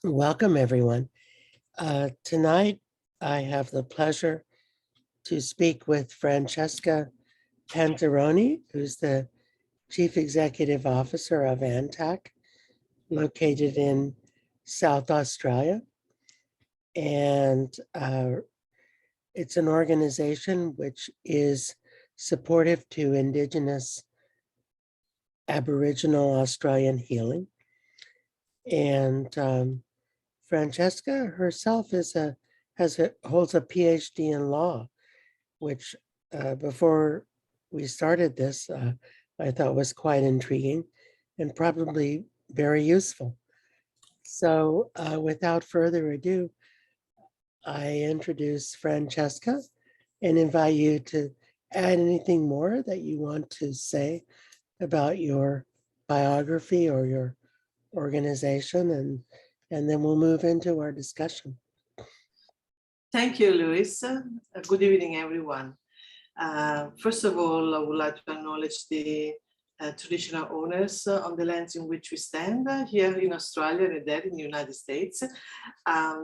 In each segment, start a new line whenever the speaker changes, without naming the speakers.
Welcome, everyone. Tonight, I have the pleasure to speak with Francesca Panzironi, who's the Chief Executive Officer of ANTAC, located in South Australia. And it's an organization which is supportive to Indigenous Aboriginal Australian healing. And Francesca herself holds a PhD in law, which before we started this, I thought was quite intriguing and probably very useful. So without further ado, I introduce Francesca and invite you to add anything more that you want to say about your biography or your organization, and then we'll move into our discussion.
Thank you, Luis. Good evening, everyone. First of all, I would like to acknowledge the traditional owners on the lands in which we stand here in Australia and there in the United States. I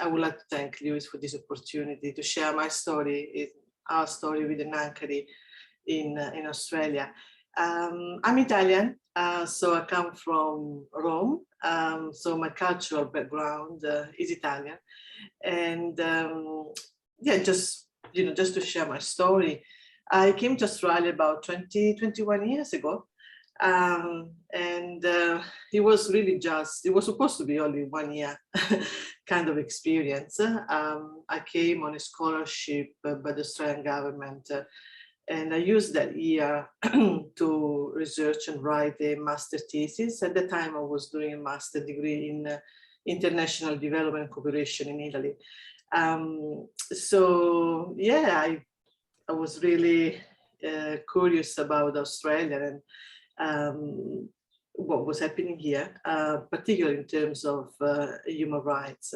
would like to thank Luis for this opportunity to share my story, our story with the Ngangkari in Australia. I'm Italian, so I come from Rome. So my cultural background is Italian, and yeah, just to share my story, I came to Australia about 21 years ago, and it was really it was supposed to be only 1 year kind of experience. I came on a scholarship by the Australian government. And I used that year to research and write a master thesis. At the time, I was doing a master degree in international development cooperation in Italy. So yeah, I was really curious about Australia and what was happening here, particularly in terms of human rights.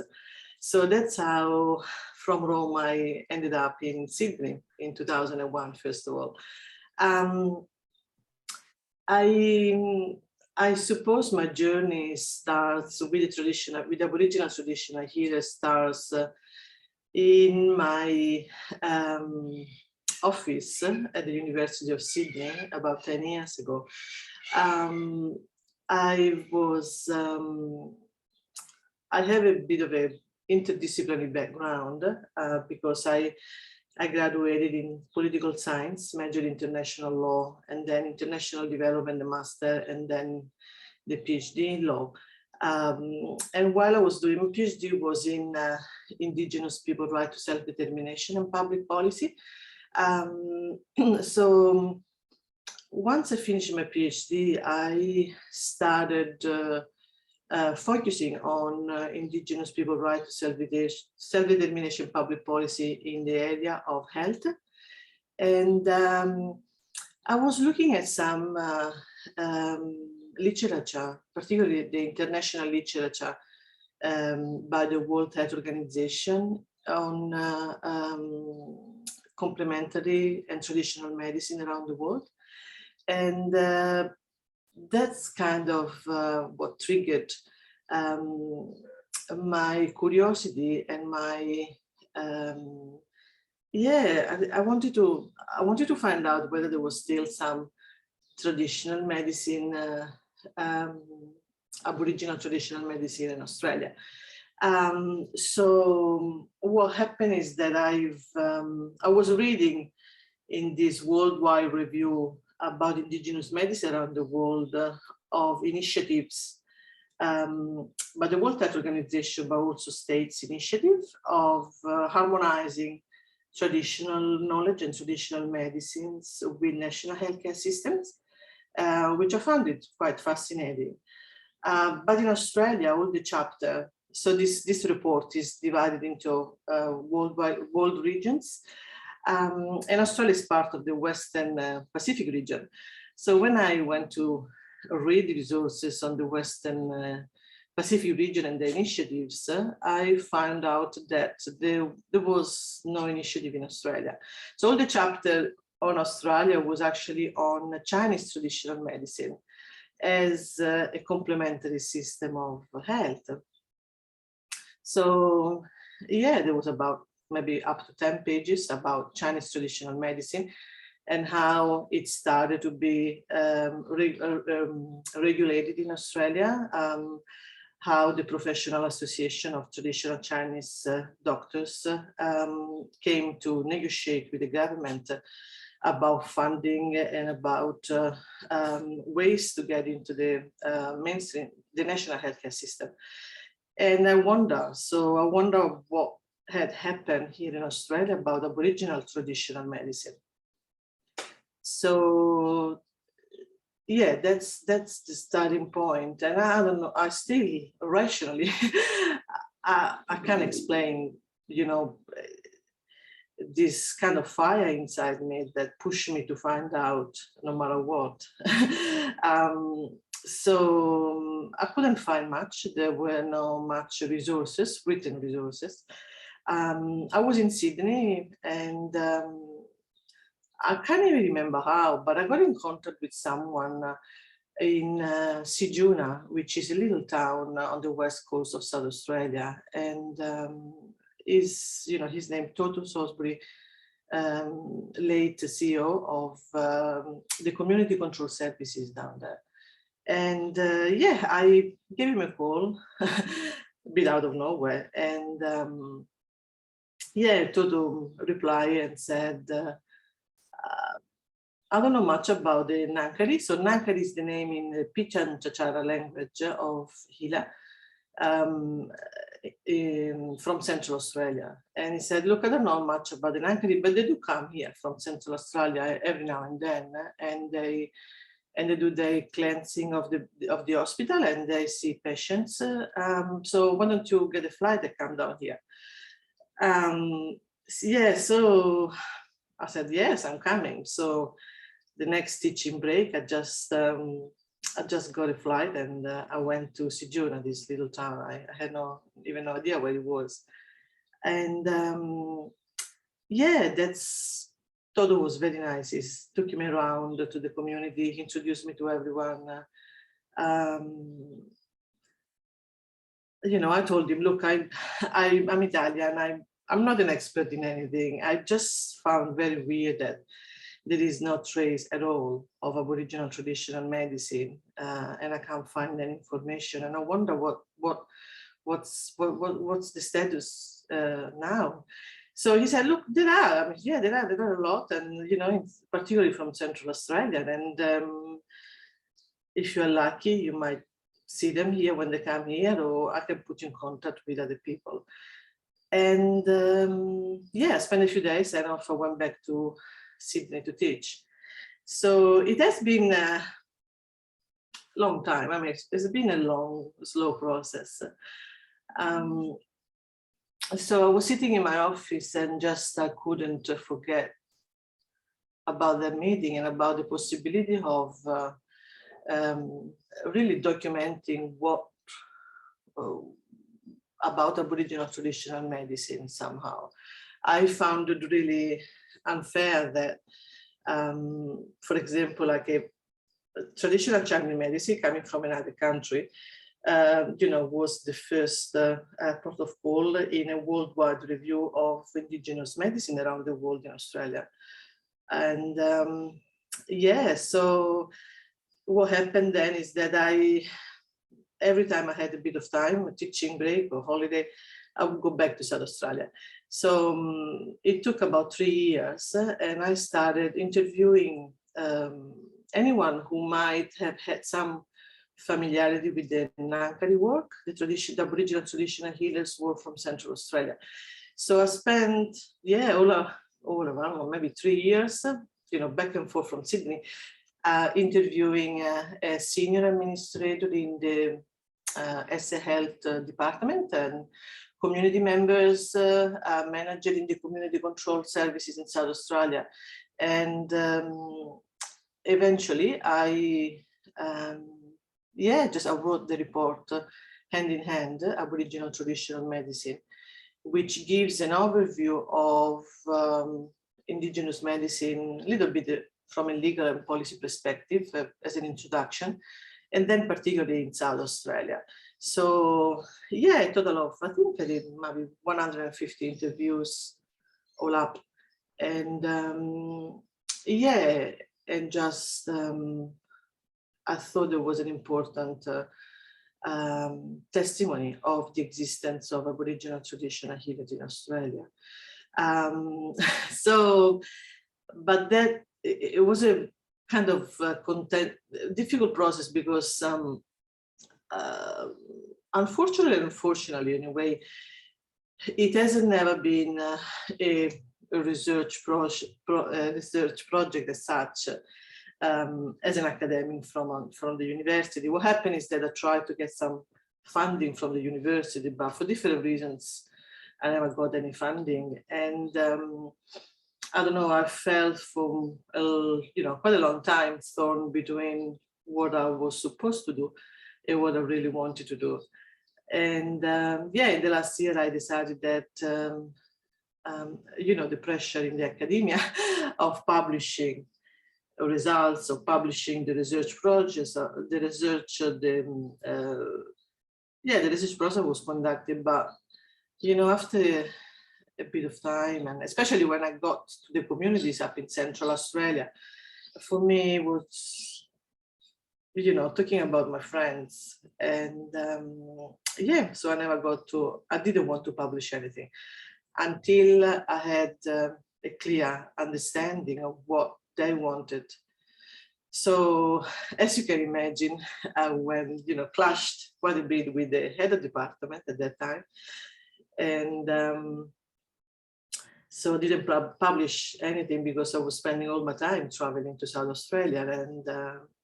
So that's how, from Rome, I ended up in Sydney in 2001, first of all. I suppose my journey starts with the Aboriginal traditional healer starts in my office at the University of Sydney about 10 years ago. I have a bit of a interdisciplinary background because I graduated in political science, majored in international law, and then international development, the master, and then the PhD in law. And while I was doing my PhD was in Indigenous people right to self-determination and public policy. So once I finished my PhD, I started focusing on Indigenous people right to self-determination public policy in the area of health. And I was looking at some literature, particularly the international literature by the World Health Organization on complementary and traditional medicine around the world. And that's kind of what triggered my curiosity and my I wanted to find out whether there was still some traditional medicine, Aboriginal traditional medicine in Australia. So what happened is that I was reading in this worldwide review about Indigenous medicine around the world of initiatives by the World Health Organization, but also states' initiative of harmonizing traditional knowledge and traditional medicines with national healthcare systems, which I found it quite fascinating. But in Australia, all the chapter, so this report is divided into world regions. And Australia is part of the Western Pacific region. So when I went to read the resources on the Western Pacific region and the initiatives, I found out that there was no initiative in Australia. So all the chapter on Australia was actually on Chinese traditional medicine. as a complementary system of health. So yeah, there was about maybe up to 10 pages about Chinese traditional medicine and how it started to be regulated in Australia, how the Professional Association of Traditional Chinese Doctors came to negotiate with the government about funding and about ways to get into the mainstream, the national healthcare system. And I wonder what had happened here in Australia about Aboriginal traditional medicine. So yeah, that's the starting point. And I don't know, I still rationally, I can't explain, you know, this kind of fire inside me that pushed me to find out no matter what. So I couldn't find much. There were no much resources, written resources. I was in Sydney, and I can't even remember how, but I got in contact with someone in Sijuna, which is a little town on the west coast of South Australia, and his name Toto Salisbury, late CEO of the community control services down there. And yeah, I gave him a call, a bit out of nowhere, and yeah, Toto replied and said, I don't know much about the Nankari. So Nankari is the name in the Pichan Chachara language of Hila, from Central Australia. And he said, look, I don't know much about the Nankari, but they do come here from Central Australia every now and then, and they do the cleansing of the hospital, and they see patients. So why don't you get a flight and come down here? Yeah, so I said, yes, I'm coming. So the next teaching break, I just got a flight, and I went to Sijuna, this little town. I had even no idea where it was. And yeah, Todo was very nice. He took me around to the community, he introduced me to everyone. You know, I told him, look, I'm Italian. I'm not an expert in anything. I just found very weird that there is no trace at all of Aboriginal traditional medicine, and I can't find any information. And I wonder what's the status now. So he said, look, there are a lot, and you know, particularly from Central Australia. And if you're lucky, you might see them here when they come here, or I can put you in contact with other people. And yeah, I spent a few days, and also went back to Sydney to teach. So it has been a long time. I mean, it's been a long, slow process. So I was sitting in my office, and just I couldn't forget about the meeting and about the possibility of really documenting what about Aboriginal traditional medicine somehow. I found it really unfair that, for example, like a traditional Chinese medicine coming from another country, you know, was the first port of call in a worldwide review of indigenous medicine around the world in Australia. And yeah, so what happened then is that every time I had a bit of time, a teaching break or holiday, I would go back to South Australia. So it took about 3 years, and I started interviewing anyone who might have had some familiarity with the Nankari work, the Aboriginal traditional healers work from Central Australia. So I spent, yeah, all around maybe 3 years, you know, back and forth from Sydney, interviewing a senior administrator in the SA Health department, and community members, manager in the community control services in South Australia. And eventually I wrote the report, Hand in Hand, Aboriginal Traditional Medicine, which gives an overview of indigenous medicine, a little bit from a legal and policy perspective as an introduction. and then particularly in South Australia. So yeah, a total of, I think I did maybe 150 interviews all up. And yeah, and just I thought there was an important testimony of the existence of Aboriginal traditional healing in Australia. So, but that it was a kind of difficult process because unfortunately, in a way, it hasn't never been a research project as such. As an academic from the university, what happened is that I tried to get some funding from the university, but for different reasons, I never got any funding. And I don't know, I felt for quite a long time torn between what I was supposed to do and what I really wanted to do. And yeah, in the last year, I decided that the pressure in the academia of publishing results, of publishing the research projects, the research process was conducted, but after a bit of time, and especially when I got to the communities up in Central Australia, for me it was talking about my friends, and yeah, so I didn't want to publish anything until I had a clear understanding of what they wanted. So as you can imagine, when clashed quite a bit with the head of department at that time, and so I didn't publish anything because I was spending all my time traveling to South Australia, and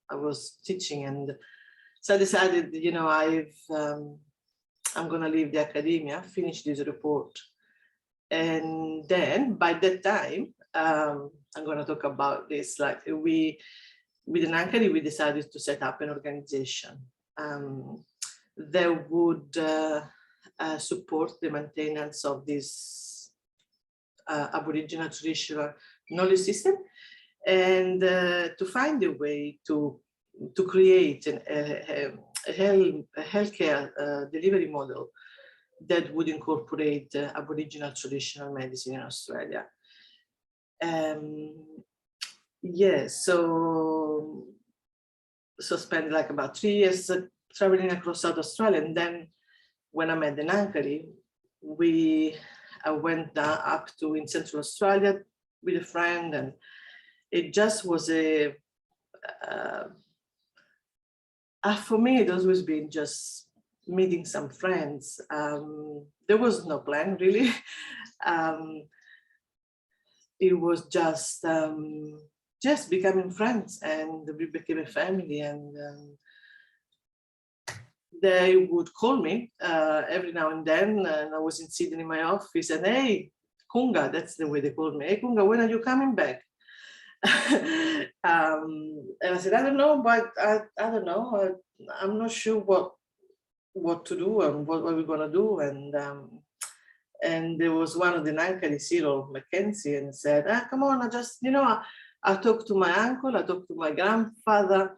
I was teaching, and so I decided, I'm going to leave the academia, finish this report, and then by that time, I'm going to talk about this. Like with Untitled, we decided to set up an organization that would support the maintenance of this Aboriginal traditional knowledge system, and to find a way to create a healthcare delivery model that would incorporate Aboriginal traditional medicine in Australia. Yeah, so spent like about 3 years traveling across South Australia, and then when I met the Nankari, I went up to in Central Australia with a friend, and it just was for me, it always been just meeting some friends. There was no plan really. It was just becoming friends, and we became a family, and they would call me every now and then, and I was sitting in my office, and hey, Kunga, that's the way they called me. Hey, Kunga, when are you coming back? And I said, I don't know, but I don't know. I'm not sure what to do and what we're gonna do. And there was one of the Nankari, Cyril Mackenzie, and said, come on, I just, I talked to my uncle, I talked to my grandfather,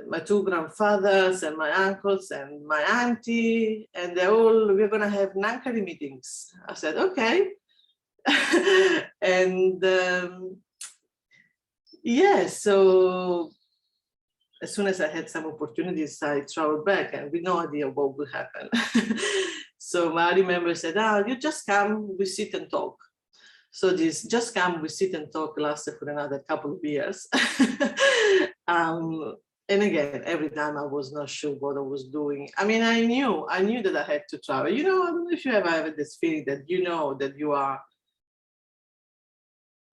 my 2 grandfathers and my uncles and my auntie, and we're gonna have Nankari meetings. I said, okay. And yeah, so as soon as I had some opportunities, I traveled back, and with no idea what would happen. So I remember said, you just come, we sit and talk. So this just come, we sit and talk lasted for another couple of years. And again, every time I was not sure what I was doing. I mean, I knew that I had to travel. I don't know if you ever have this feeling that that you are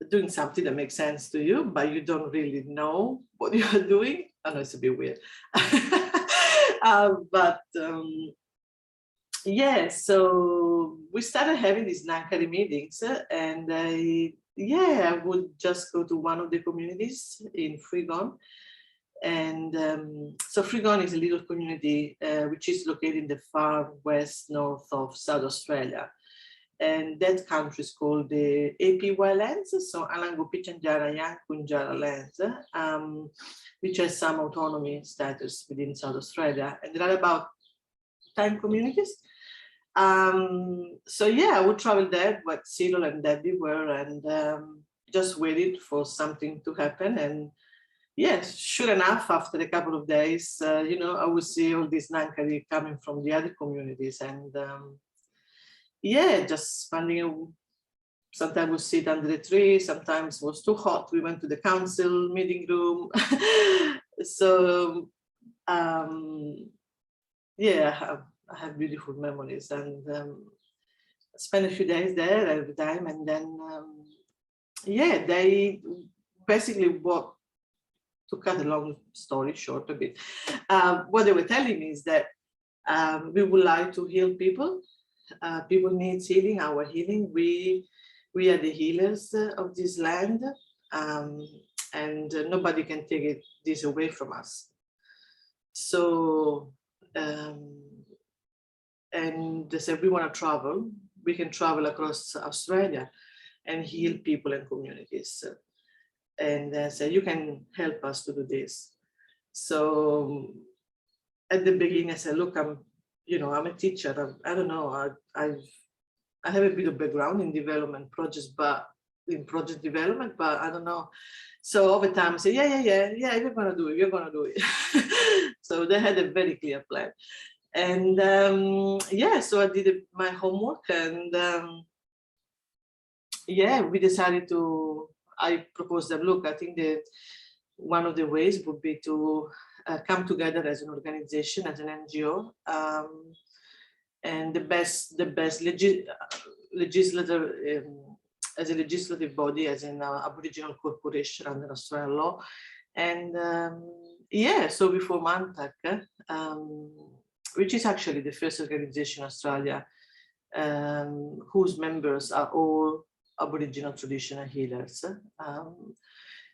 doing something that makes sense to you, but you don't really know what you are doing. I know it's a bit weird. But yeah, so we started having these Nankari meetings, and I would just go to one of the communities in Frigon. And so Frigon is a little community which is located in the far west north of South Australia. and that country is called the APY lands, so Alango Pichanjara Yankunjara lands, which has some autonomy status within South Australia, and there are about 10 communities. So yeah, I would travel there, but Cyril and Debbie were, and just waited for something to happen. And yes, sure enough, after a couple of days, you know, I would see all these Nankari coming from the other communities, and yeah, just spending. Sometimes we sit under the tree. Sometimes it was too hot. We went to the council meeting room. So yeah, I have beautiful memories, and spent a few days there every time, and then yeah, they basically what. To cut a long story short a bit, what they were telling me is that we would like to heal people. People need healing, our healing. We are the healers of this land, and nobody can take this away from us. So, and they said, we want to travel. We can travel across Australia and heal people and communities. And they said, you can help us to do this. So at the beginning, I said, look, I'm a teacher. I don't know. I have a bit of background in development projects, but in project development, but I don't know. So over time, I said, yeah, you're gonna do it. So they had a very clear plan. And yeah, so I did my homework, and yeah, we decided to. I proposed them, look, I think that one of the ways would be to come together as an organization, as an NGO, and the best legislative, as a legislative body, as an aboriginal corporation under Australian law. And yeah, so we formed ANTAC, which is actually the first organization in Australia whose members are all Aboriginal traditional healers.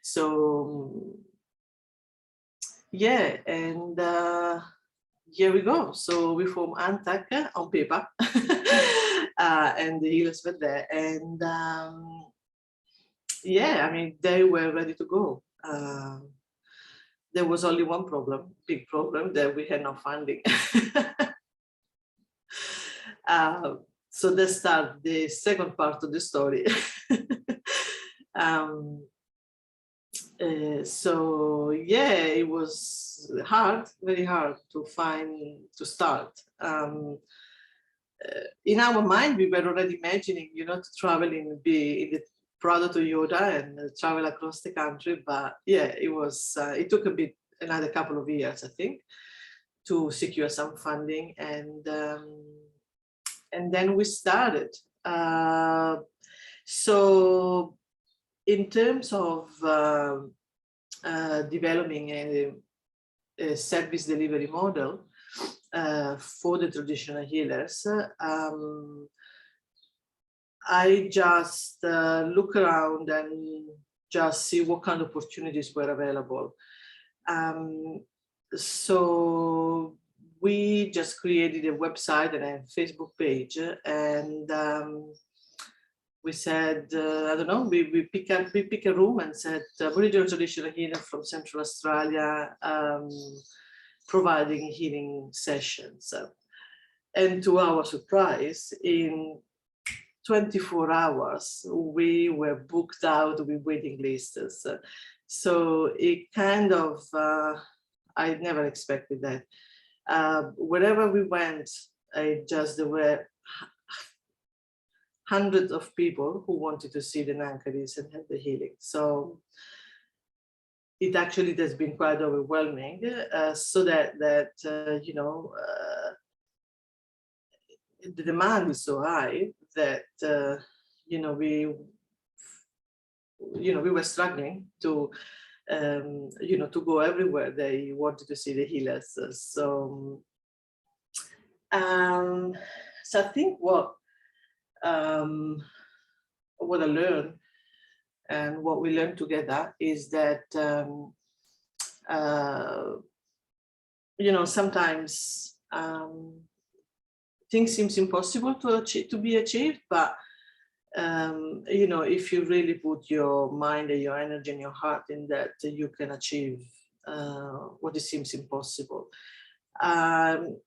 So yeah, and here we go. So we form ANTAC on paper, and the healers were there, and yeah, I mean, they were ready to go. There was only one problem, big problem, that we had no funding. So let's start the second part of the story. So yeah, it was hard, very hard to start. In our mind, we were already imagining, to travel be in the Prado Toyota and travel across the country. But yeah, it took another couple of years, I think, to secure some funding, and then we started. So in terms of developing a service delivery model for the traditional healers, I just look around and just see what kind of opportunities were available. So we just created a website and a Facebook page, and we said, I don't know, we pick a room and said, Aboriginal traditional healer from Central Australia, providing healing sessions. And to our surprise, in 24 hours, we were booked out with waiting lists. So it kind of, I never expected that. Wherever we went, there were hundreds of people who wanted to see the Nankaris and have the healing. So it actually has been quite overwhelming, so that the demand is so high that we were struggling to to go everywhere they wanted to see the healers. So I think what I learned and what we learned together is that sometimes things seems impossible to be achieved, but you know, if you really put your mind and your energy and your heart in that, you can achieve what it seems impossible. And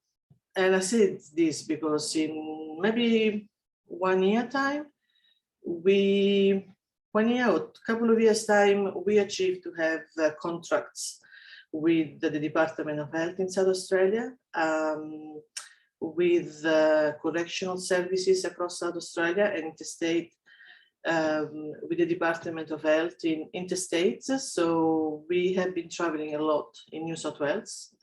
I said this because in maybe 1 year time, a couple of years time, we achieved to have contracts with the Department of Health in South Australia, with correctional services across South Australia and interstate, with the Department of Health in interstates. So we have been traveling a lot in New South Wales,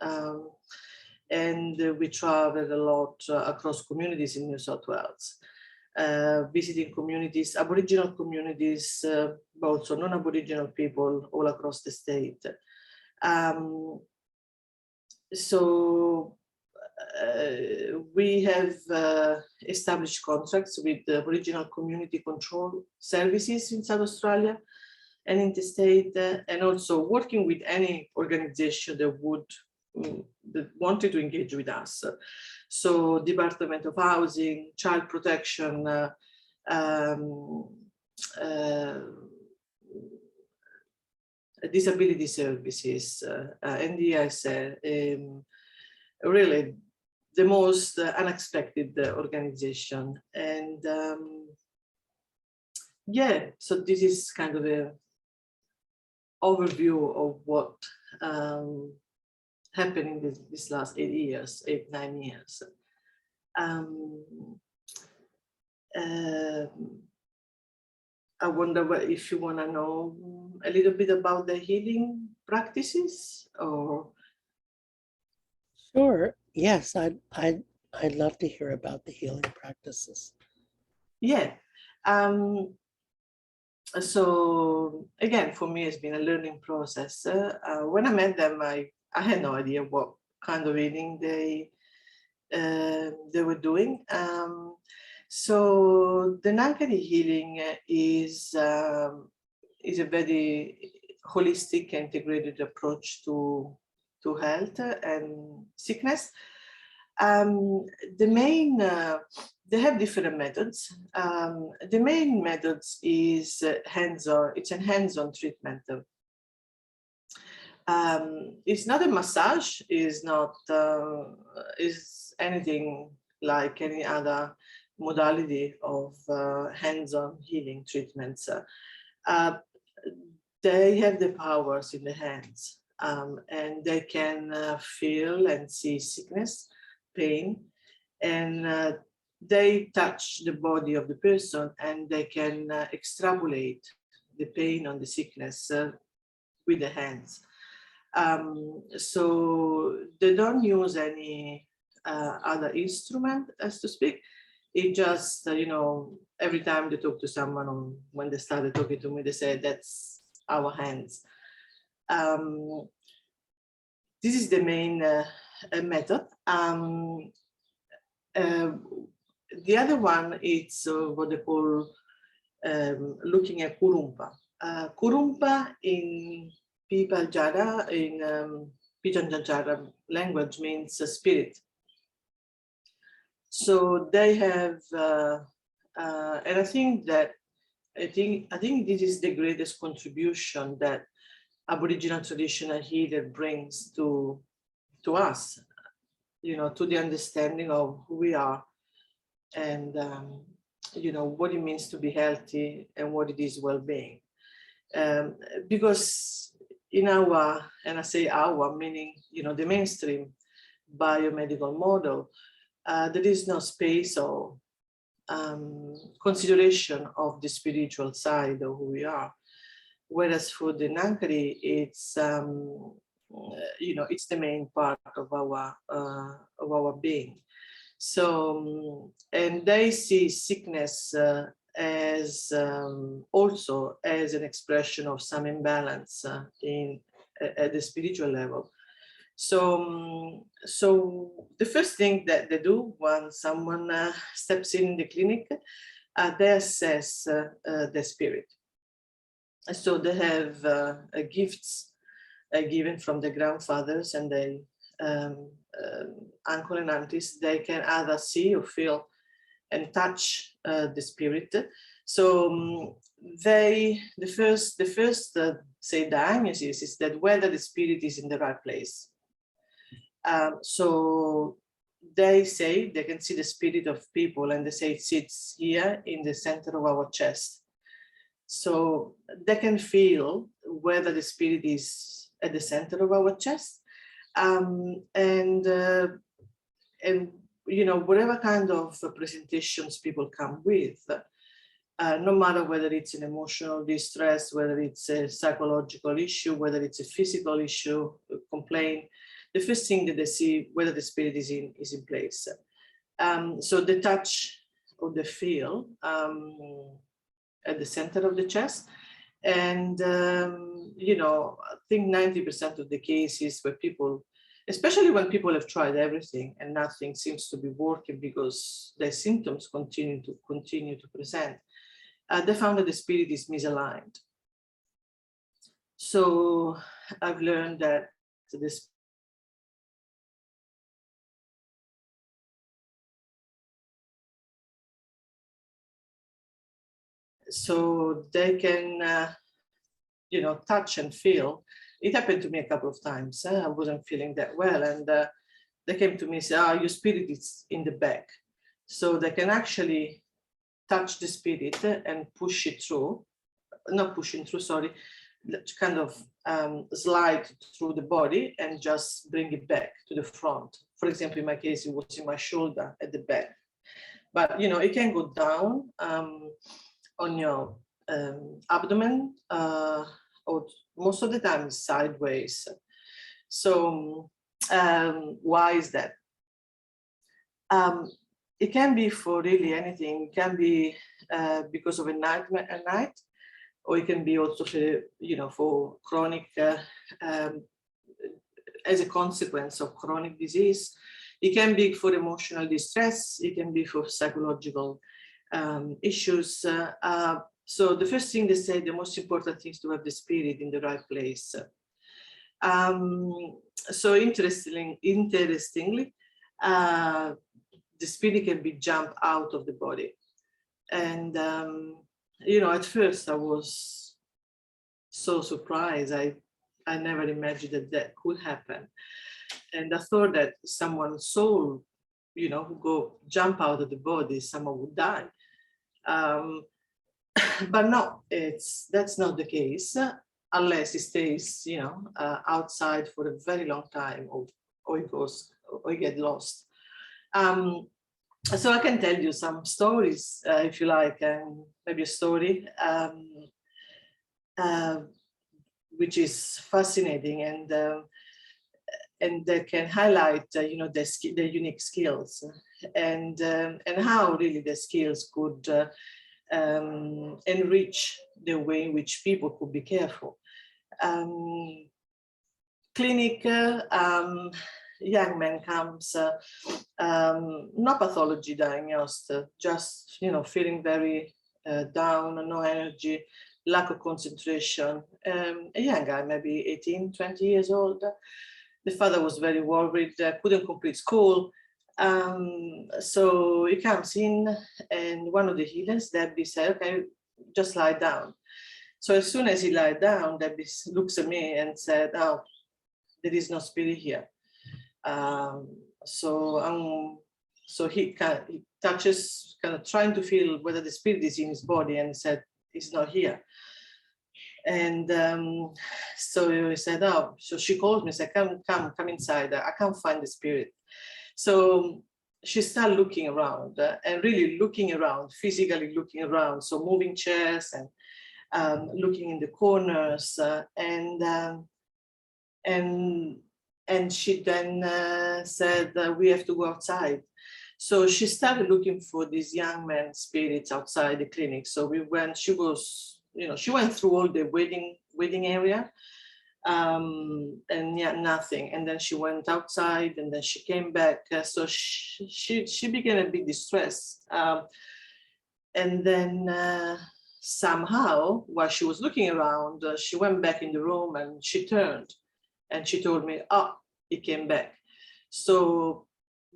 and we traveled a lot across communities in New South Wales, visiting communities, Aboriginal communities, but also non-Aboriginal people all across the state. So we have established contracts with the Aboriginal Community Control Services in South Australia and interstate, and also working with any organization that wanted to engage with us. So Department of Housing, Child Protection, Disability Services, NDIS, really the most unexpected organization. And yeah, so this is kind of an overview of what happened in this last 8 years, 9 years. I wonder if you want to know a little bit about the healing practices, or?
Sure. Yes, I'd love to hear about the healing practices.
Yeah. So again, for me, it's been a learning process. When I met them, I had no idea what kind of healing they were doing. So the Nankari healing is a very holistic, integrated approach to health and sickness. They have different methods. The main methods is hands-on. It's a hands-on treatment. It's not a massage. Is not is anything like any other modality of hands-on healing treatments. They have the powers in the hands, and they can feel and see sickness, pain, and they touch the body of the person, and they can extrapolate the pain on the sickness with the hands. So they don't use any other instrument, as to speak. It just, you know, every time they talk to someone, or when they started talking to me, they say, that's our hands. This is the main method. The other one is what they call looking at Kurumpa. Kurumpa in Pipaljara, in Pijanjara language, means spirit. So they have, and I think this is the greatest contribution that Aboriginal traditional healer brings to us, you know, to the understanding of who we are, and you know, what it means to be healthy and what it is well-being. Because in our, and I say our, meaning, you know, the mainstream biomedical model, there is no space or consideration of the spiritual side of who we are. Whereas for the Nankari, it's you know, it's the main part of our being. So and they see sickness as also as an expression of some imbalance at the spiritual level. So the first thing that they do when someone steps in the clinic, they assess the spirit. So they have gifts given from the grandfathers, and they uncle and aunties, they can either see or feel and touch the spirit. So the first say diagnosis is that whether the spirit is in the right place. So they say they can see the spirit of people, and they say it sits here in the center of our chest. So they can feel whether the spirit is at the center of our chest, and you know, whatever kind of presentations people come with, no matter whether it's an emotional distress, whether it's a psychological issue, whether it's a physical issue, complaint, the first thing that they see whether the spirit is in place. So the touch or the feel at the center of the chest, and you know, I think 90% of the cases where people, especially when people have tried everything and nothing seems to be working because their symptoms continue to present, they found that the spirit is misaligned. So I've learned that this so they can you know, touch and feel. It happened to me a couple of times. I wasn't feeling that well, and they came to me and said, "Oh, your spirit is in the back." So they can actually touch the spirit and push it through, not pushing through, sorry, kind of slide through the body and just bring it back to the front. For example, in my case, it was in my shoulder at the back. But, you know, it can go down on your abdomen, or most of the time sideways. So why is that? It can be for really anything. It can be because of a nightmare at night, or it can be also for, you know, for chronic, as a consequence of chronic disease. It can be for emotional distress. It can be for psychological issues. So the first thing they say, the most important thing is to have the spirit in the right place. So interestingly, the spirit can be jumped out of the body. And, you know, at first I was so surprised. I never imagined that that could happen. And I thought that someone's soul, you know, would go jump out of the body, someone would die. But no, that's not the case, unless it stays, you know, outside for a very long time, or it gets lost. So I can tell you some stories, if you like, and maybe a story which is fascinating, and that can highlight, you know, the unique skills, and how really the skills could enrich the way in which people could be careful. Clinic, young man comes, no pathology diagnosed, just, you know, feeling very down, no energy, lack of concentration. A young guy, maybe 18, 20 years old. The father was very worried, couldn't complete school. So he comes in, and one of the healers, Debbie, said, "Okay, just lie down." So as soon as he lied down, Debbie looks at me and said, "Oh, there is no spirit here." So he touches, kind of trying to feel whether the spirit is in his body, and said, "It's not here." And so he said, "Oh," so she called me, said, come inside. I can't find the spirit." So she started looking around, and really looking around, physically looking around. So moving chairs and looking in the corners, and she then said, "We have to go outside." So she started looking for these young men spirits outside the clinic. So we went. She was, you know, she went through all the waiting area, and yeah, nothing. And then she went outside, and then she came back. So she became a bit distressed. And then somehow, while she was looking around, she went back in the room, and she turned, and she told me, "Oh, he came back." So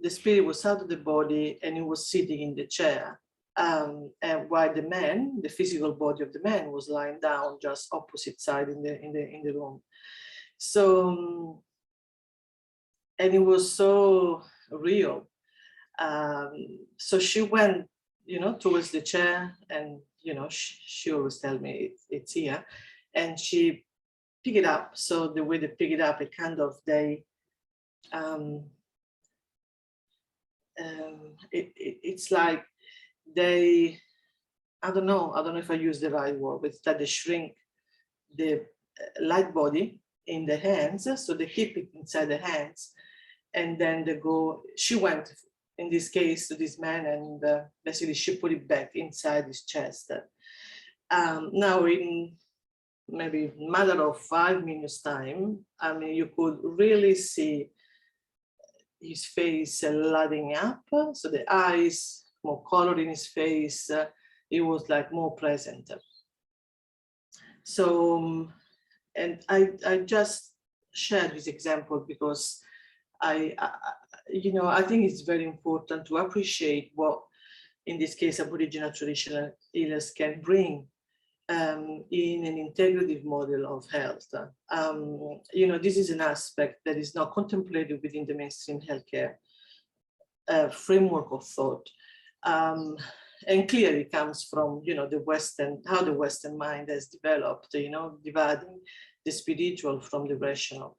the spirit was out of the body and he was sitting in the chair. And while the man, the physical body of the man, was lying down just opposite side in the room. So and it was so real. So she went, towards the chair, and she always tell me it's here, and she picked it up. So the way they pick it up, it kind of it's like they, I don't know if I use the right word, but it's that they shrink the light body in the hands, so they keep it inside the hands, and then she went, in this case, to this man, and basically she put it back inside his chest. Now in maybe a matter of 5 minutes time, I mean, you could really see his face lighting up, so the eyes, more color in his face, it was like more present. So, and I just shared this example because I think it's very important to appreciate what, in this case, Aboriginal traditional healers can bring in an integrative model of health. This is an aspect that is not contemplated within the mainstream healthcare framework of thought. And clearly comes from, how the Western mind has developed, dividing the spiritual from the rational.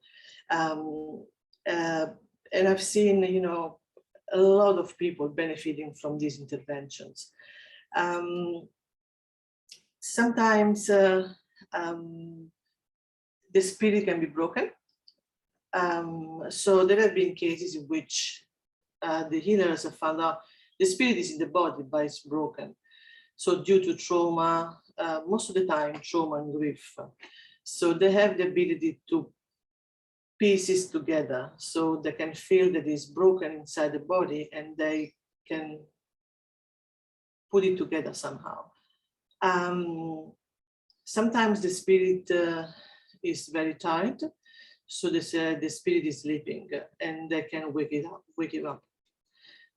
And I've seen, a lot of people benefiting from these interventions. Sometimes the spirit can be broken. So there have been cases in which the healers have found out the spirit is in the body, but it's broken. So due to trauma, most of the time, trauma and grief. So they have the ability to pieces together, so they can feel that it's broken inside the body and they can put it together somehow. Sometimes the spirit is very tired, so they say the spirit is sleeping and they can wake it up.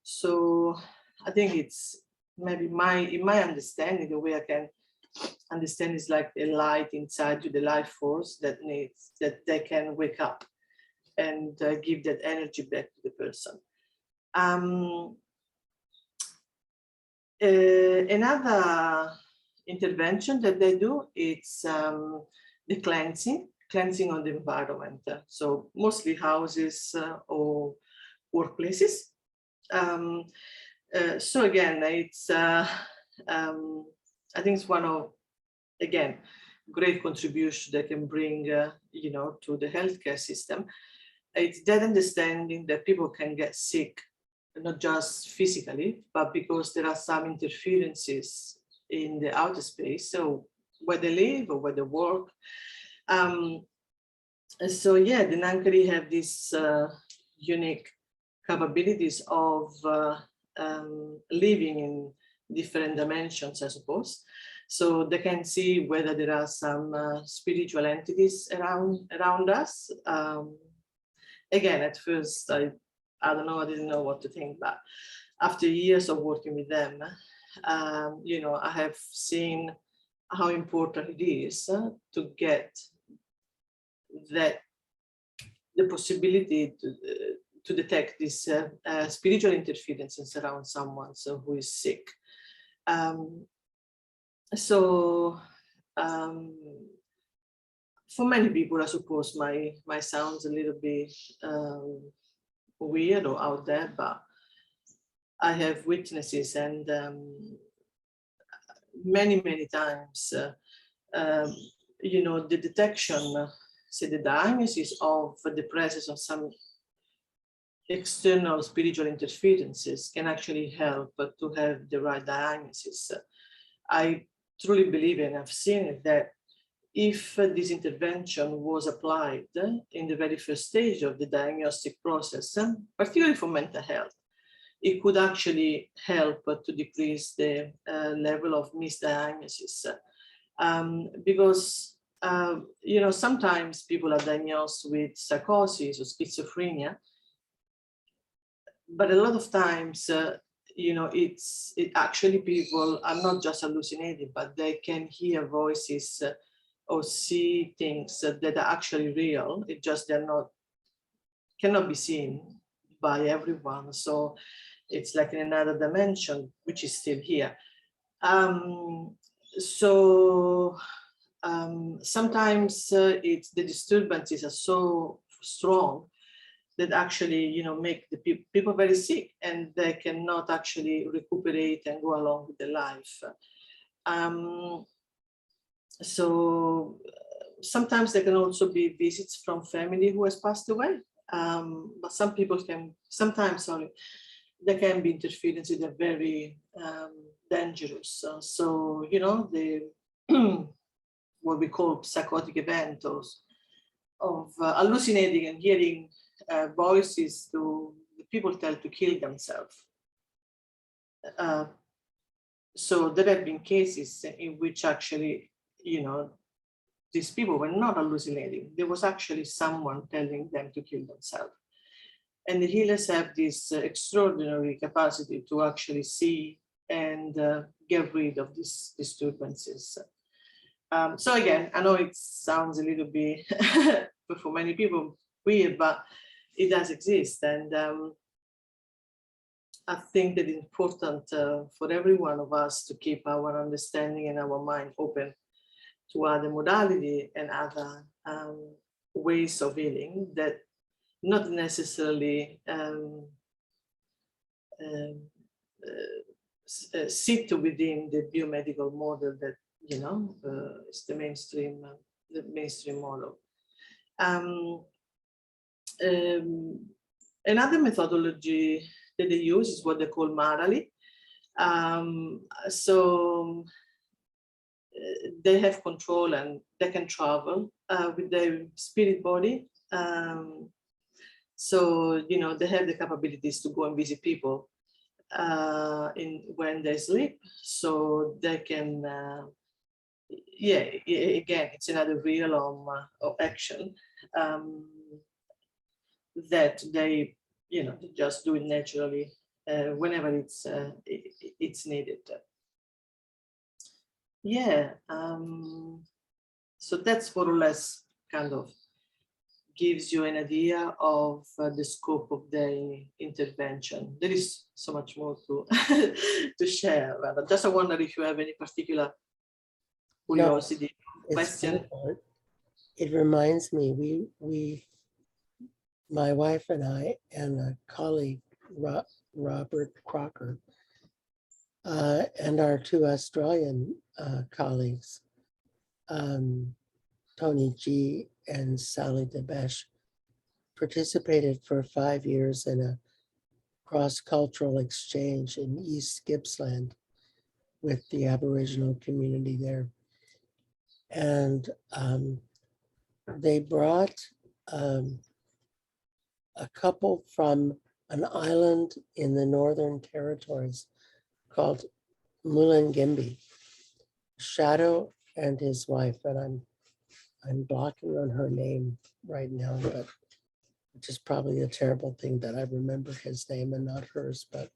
So I think it's maybe in my understanding, the way I can understand is like a light inside you, the life force that they can wake up and give that energy back to the person. Another intervention that they do, it's the cleansing of the environment. So mostly houses or workplaces. So again, it's I think it's one of, again, great contribution that can bring to the healthcare system. It's that understanding that people can get sick, not just physically, but because there are some interferences in the outer space, so where they live or where they work. So yeah, the Nankari have these unique capabilities of living in different dimensions, I suppose. So they can see whether there are some spiritual entities around us. Again, at first, I don't know, I didn't know what to think, but after years of working with them, I have seen how important it is to get the possibility to detect this spiritual interferences around someone who is sick. For many people, I suppose my sounds a little bit weird or out there, but I have witnesses, and many times, the detection, say the diagnosis of the presence of some external spiritual interferences can actually help to have the right diagnosis. I truly believe, and I've seen it, that if this intervention was applied in the very first stage of the diagnostic process, particularly for mental health, it could actually help to decrease the level of misdiagnosis. Because sometimes people are diagnosed with psychosis or schizophrenia, but a lot of times, it actually people are not just hallucinating, but they can hear voices or see things that are actually real. It just cannot be seen by everyone. So it's like in another dimension, which is still here. So sometimes it's the disturbances are so strong that actually, make the people very sick, and they cannot actually recuperate and go along with their life. So sometimes there can also be visits from family who has passed away. But some people sometimes, there can be interference that are very dangerous. So, the what we call psychotic event of hallucinating and hearing voices to the people tell to kill themselves. So there have been cases in which actually, these people were not hallucinating. There was actually someone telling them to kill themselves. And the healers have this extraordinary capacity to actually see and get rid of these disturbances. So again, I know it sounds a little bit, but for many people, weird, but it does exist. And I think that it's important for every one of us to keep our understanding and our mind open to other modality and other ways of healing that not necessarily sit within the biomedical model that is the mainstream model. Another methodology that they use is what they call Marali. So they have control and they can travel with their spirit body. So, they have the capabilities to go and visit people when they sleep. So they can, again, it's another realm of action that they, they just do it naturally whenever it's needed. So that's more or less kind of gives you an idea of the scope of the intervention. There is so much more to to share, but just I wonder if you have any particular curiosity, question.
It reminds me, my wife and I and a colleague, Robert Crocker, and our two Australian colleagues, Tony G and Sally DeBesh, participated for 5 years in a cross-cultural exchange in East Gippsland with the Aboriginal community there. And they brought a couple from an island in the Northern Territories called Mulungimbi, Shadow and his wife, and I'm blocking on her name right now, but which is probably a terrible thing that I remember his name and not hers, but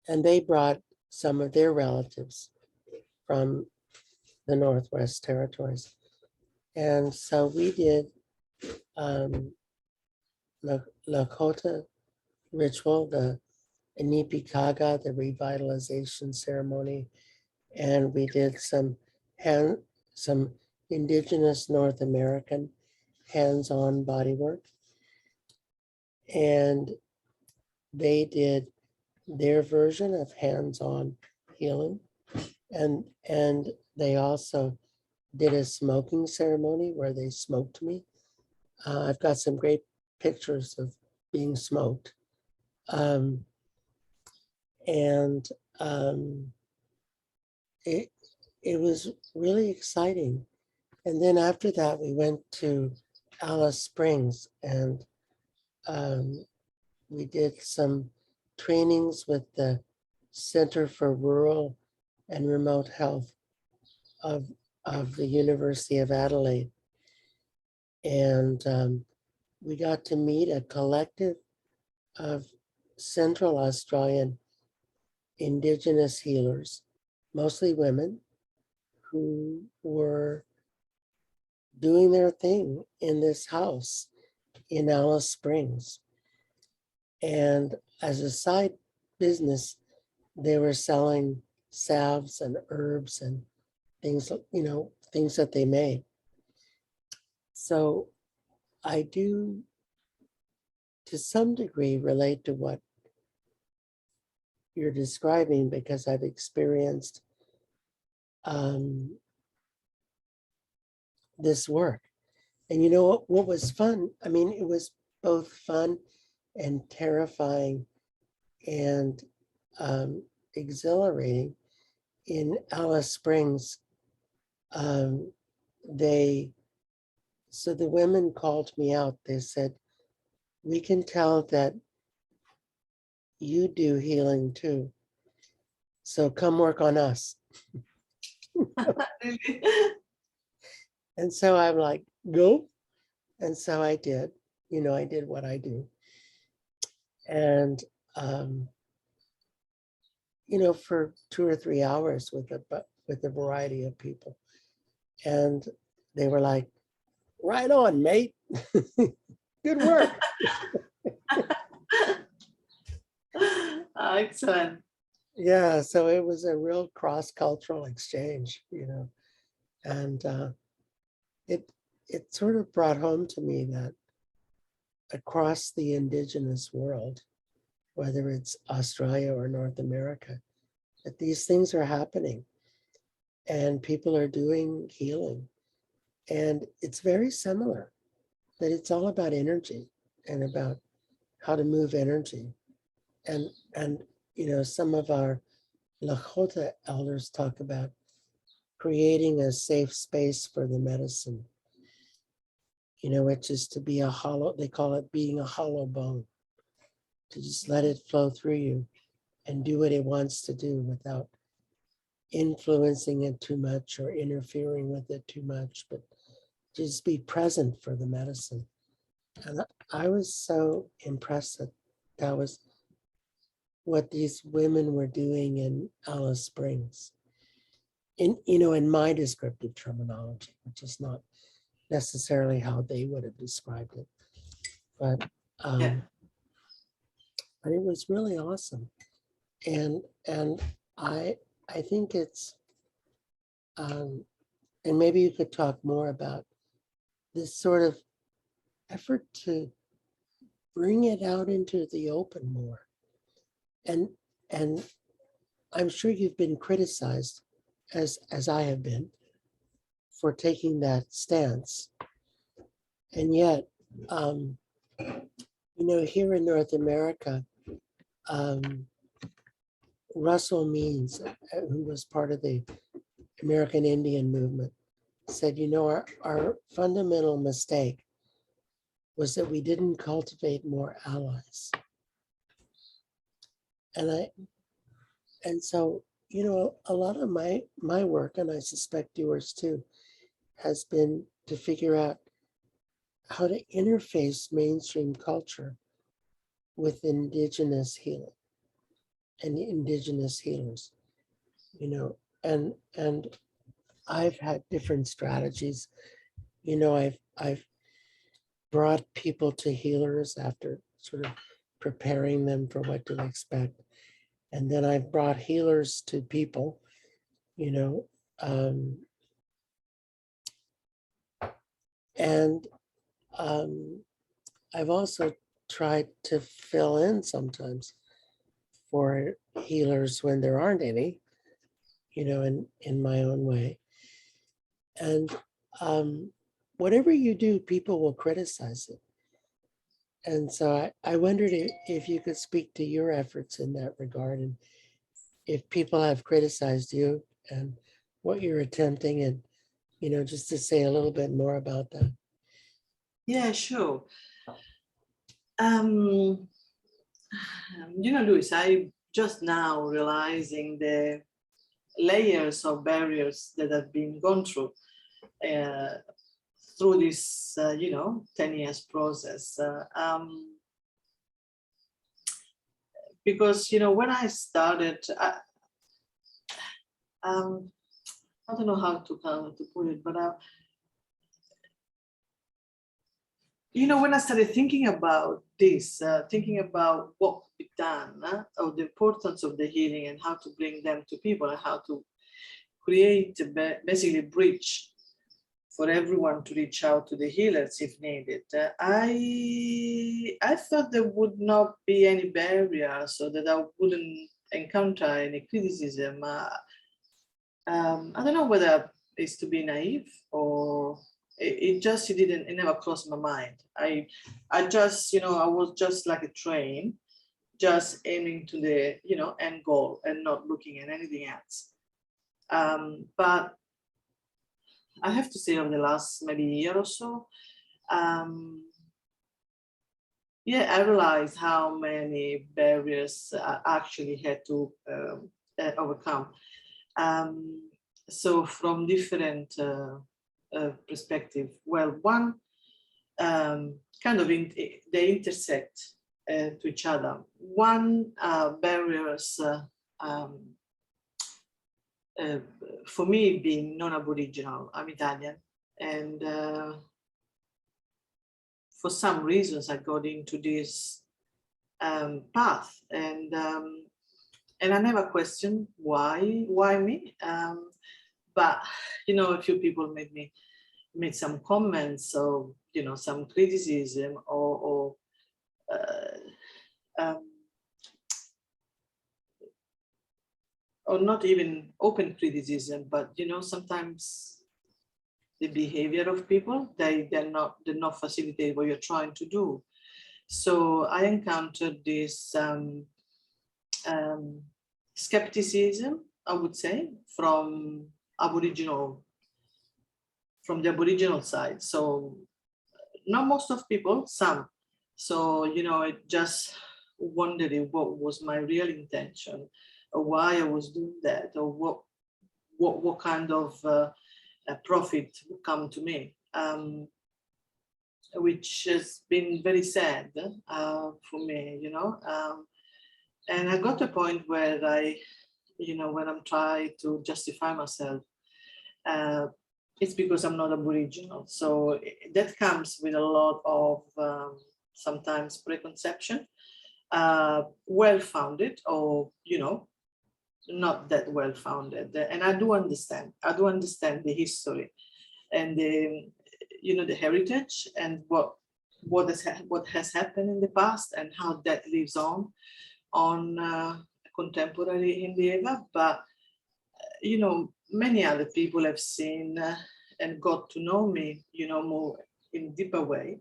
and they brought some of their relatives from the Northwest Territories. And so we did Lakota ritual, the Inipikaga, the revitalization ceremony, and we did some indigenous North American hands-on body work. And they did their version of hands-on healing. And they also did a smoking ceremony where they smoked me. I've got some great pictures of being smoked. It was really exciting. And then after that, we went to Alice Springs and we did some trainings with the Center for Rural and Remote Health of the University of Adelaide. And we got to meet a collective of Central Australian Indigenous healers, mostly women, who were doing their thing in this house in Alice Springs. And as a side business, they were selling salves and herbs and things, things that they made. So I do, to some degree, relate to what you're describing, because I've experienced this work. And you know what was fun? I mean, it was both fun and terrifying and exhilarating. In Alice Springs, so the women called me out. They said, "We can tell that you do healing too. So come work on us."
Really?
And so I'm like, go. And so I did. I did what I do. And for 2 or 3 hours with a variety of people. And they were like, "Right on, mate. Good work."
Excellent.
Yeah, so it was a real cross-cultural exchange, and it sort of brought home to me that across the Indigenous world, whether it's Australia or North America, that these things are happening and people are doing healing. And it's very similar, that it's all about energy and about how to move energy. And some of our Lakota elders talk about creating a safe space for the medicine, which is to be they call it being a hollow bone, to just let it flow through you and do what it wants to do without influencing it too much or interfering with it too much, but just be present for the medicine. And I was so impressed that was what these women were doing in Alice Springs, in my descriptive terminology, which is not necessarily how they would have described it. But
Yeah.
but it was really awesome. And I think it's and maybe you could talk more about this sort of effort to bring it out into the open more. And I'm sure you've been criticized, as I have been, for taking that stance. And yet, here in North America, Russell Means, who was part of the American Indian movement, said, our fundamental mistake was that we didn't cultivate more allies. And so, a lot of my work, and I suspect yours too, has been to figure out how to interface mainstream culture with Indigenous healing and Indigenous healers, and I've had different strategies. I've brought people to healers after sort of preparing them for what to expect. And then I've brought healers to people, and I've also tried to fill in sometimes for healers when there aren't any, in my own way. And whatever you do, people will criticize it. And so I wondered if you could speak to your efforts in that regard, and if people have criticized you and what you're attempting, and, just to say a little bit more about that.
Yeah, sure. Luis, I just now realizing the layers of barriers that have been gone through through this, 10 years process. Because, when I started, I don't know how to put it, but when I started thinking about this, thinking about what could be done, of the importance of the healing and how to bring them to people and how to create basically a bridge for everyone to reach out to the healers if needed. I thought there would not be any barrier so that I wouldn't encounter any criticism. I don't know whether it's to be naive or it never crossed my mind. I just, I was just like a train, just aiming to the, end goal and not looking at anything else. But I have to say over the last maybe year or so, I realized how many barriers I actually had to overcome. So from different perspective, well, one kind of they intersect to each other. One barriers for me being non-Aboriginal, I'm Italian, and for some reasons I got into this path, and I never questioned why me. But a few people made some comments or some criticism or not even open criticism, but sometimes the behavior of people, they're not facilitate what you're trying to do. So I encountered this skepticism, I would say, from the Aboriginal side. So not most of people, some. So, I just wondering what was my real intention, or why I was doing that, or what kind of profit would come to me, which has been very sad for me, and I got to a point where when I'm trying to justify myself, it's because I'm not Aboriginal. So that comes with a lot of sometimes preconception, well-founded or, not that well-founded. And I do understand the history and the heritage and what has happened in the past and how that lives on contemporary Indiana. But many other people have seen and got to know me, more in a deeper way,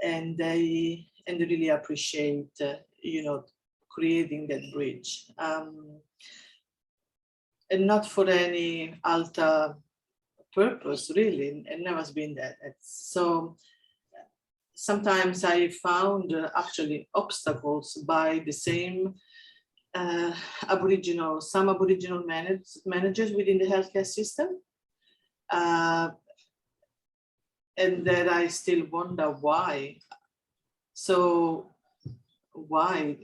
and they really appreciate, creating that bridge, and not for any alter purpose, really, and never has been that. So sometimes I found actually obstacles by the same some Aboriginal managers within the healthcare system, and that I still wonder why. So why,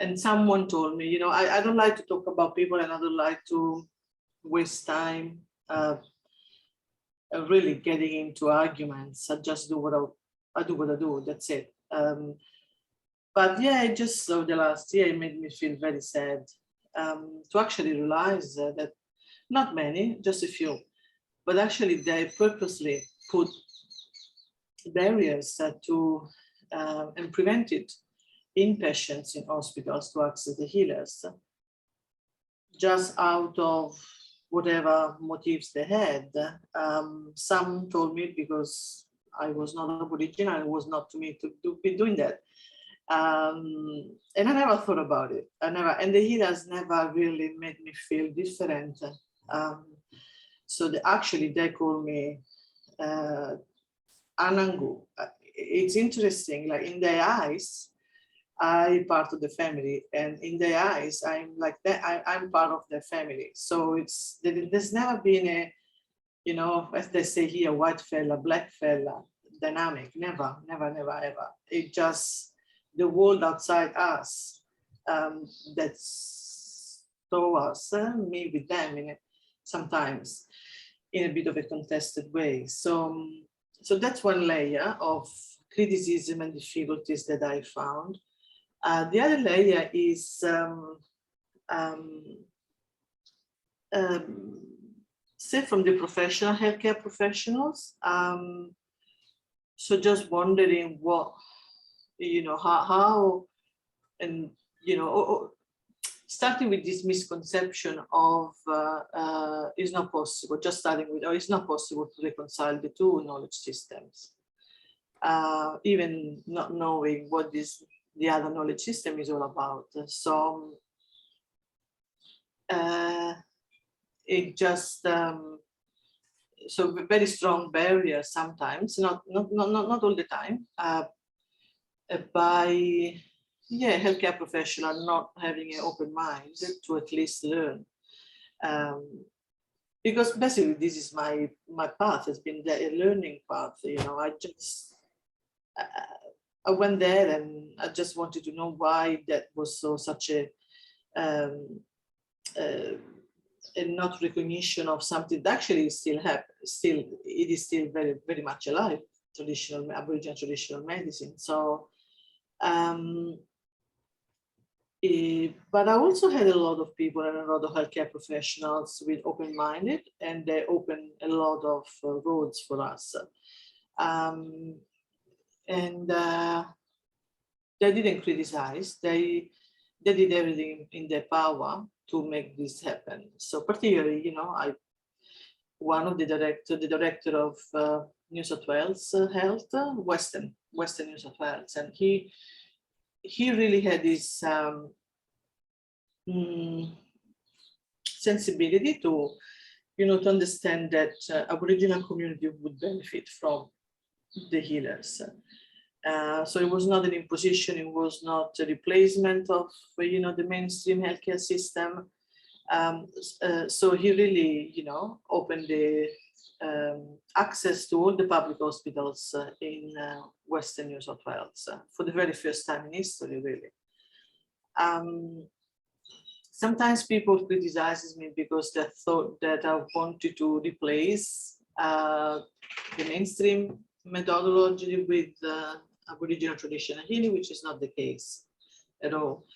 and someone told me, I don't like to talk about people and I don't like to waste time really getting into arguments. I just do what I do, that's it. But yeah, just over the last year, it made me feel very sad to actually realize that not many, just a few, but actually they purposely put barriers to and prevented inpatients in hospitals to access the healers, just out of whatever motives they had. Some told me because I was not Aboriginal, it was not to me to be doing that. And I never thought about it. And the healers never really made me feel different. So they call me Anangu. It's interesting, like in their eyes, I'm part of the family, and in their eyes, I'm like that. I'm part of their family. So there's never been you know, as they say here, white fella, black fella, dynamic, never, never, never, ever. It just, the world outside us, that's saw us, me with them in it, sometimes in a bit of a contested way. So that's one layer of criticism and difficulties that I found. The other layer is say from the professional healthcare professionals. So just wondering what, you know, how and, you know, starting with this misconception of it's not possible, just starting with, it's not possible to reconcile the two knowledge systems. Even not knowing what the other knowledge system is all about. So it just, so very strong barrier sometimes, not all the time, by healthcare professional not having an open mind to at least learn. Because basically this is my path, has been a learning path. You know, I went there and I just wanted to know why that was such a not recognition of something that actually it is still very, very much alive, traditional Aboriginal traditional medicine. So but I also had a lot of people and a lot of healthcare professionals with open-minded, and they opened a lot of roads for us. And they didn't criticize, they did everything in their power to make this happen. So particularly, you know, one of the director of New South Wales Health, Western New South Wales, and he really had this sensibility to, you know, to understand that Aboriginal community would benefit from the healers. So it was not an imposition, it was not a replacement of, you know, the mainstream healthcare system. So he really, you know, opened the access to all the public hospitals in Western New South Wales for the very first time in history, really. Sometimes people criticize me because they thought that I wanted to replace the mainstream methodology with Aboriginal traditional healing, which is not the case at all.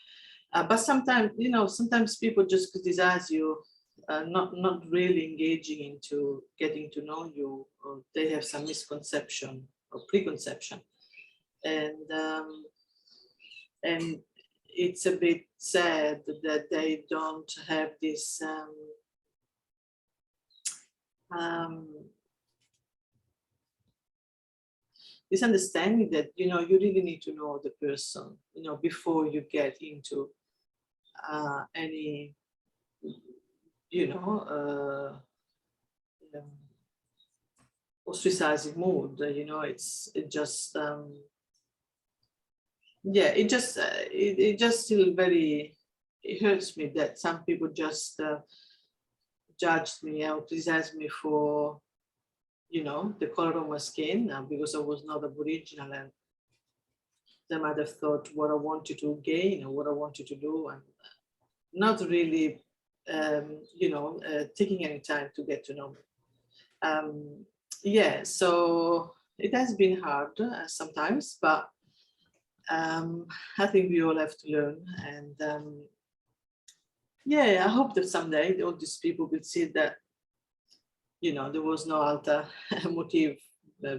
But sometimes, you know, sometimes people just criticize you, not really engaging into getting to know you, or they have some misconception or preconception, and it's a bit sad that they don't have this this understanding that, you know, you really need to know the person, you know, before you get into any, you know, ostracizing mood. You know, it just it just still very, it hurts me that some people just judged me or criticized me for, you know, the color of my skin, because I was not Aboriginal, and they might have thought what I wanted to gain or what I wanted to do, and not really, you know, taking any time to get to know me. Yeah, so it has been hard sometimes, but I think we all have to learn, and yeah, I hope that someday all these people will see that, you know, there was no other motive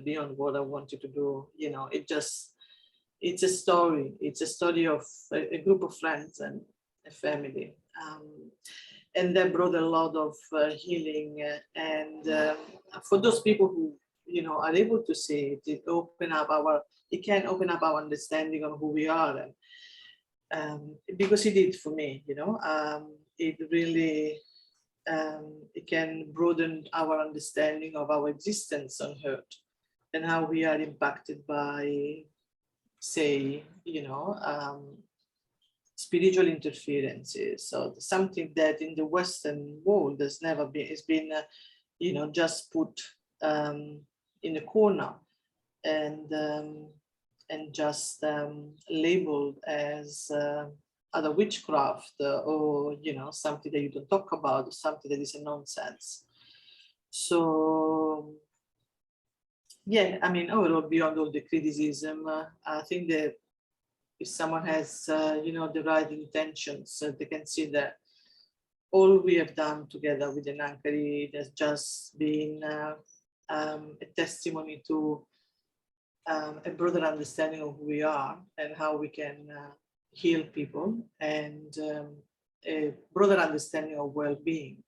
beyond what I wanted to do. You know, it's a story. It's a story of a group of friends and a family. And that brought a lot of healing. And for those people who, you know, are able to see it, it can open up our understanding of who we are. And because it did for me, you know, it really, it can broaden our understanding of our existence on Earth and how we are impacted by, say, you know, spiritual interferences. So something that in the Western world has never been, it's been just put in the corner and just labeled as other witchcraft or something that you don't talk about, something that is a nonsense. So yeah, I mean, overall, beyond all the criticism, I think that if someone has the right intentions, they can see that all we have done together with the Nankari has just been a testimony to a broader understanding of who we are and how we can heal people, and a broader understanding of well-being,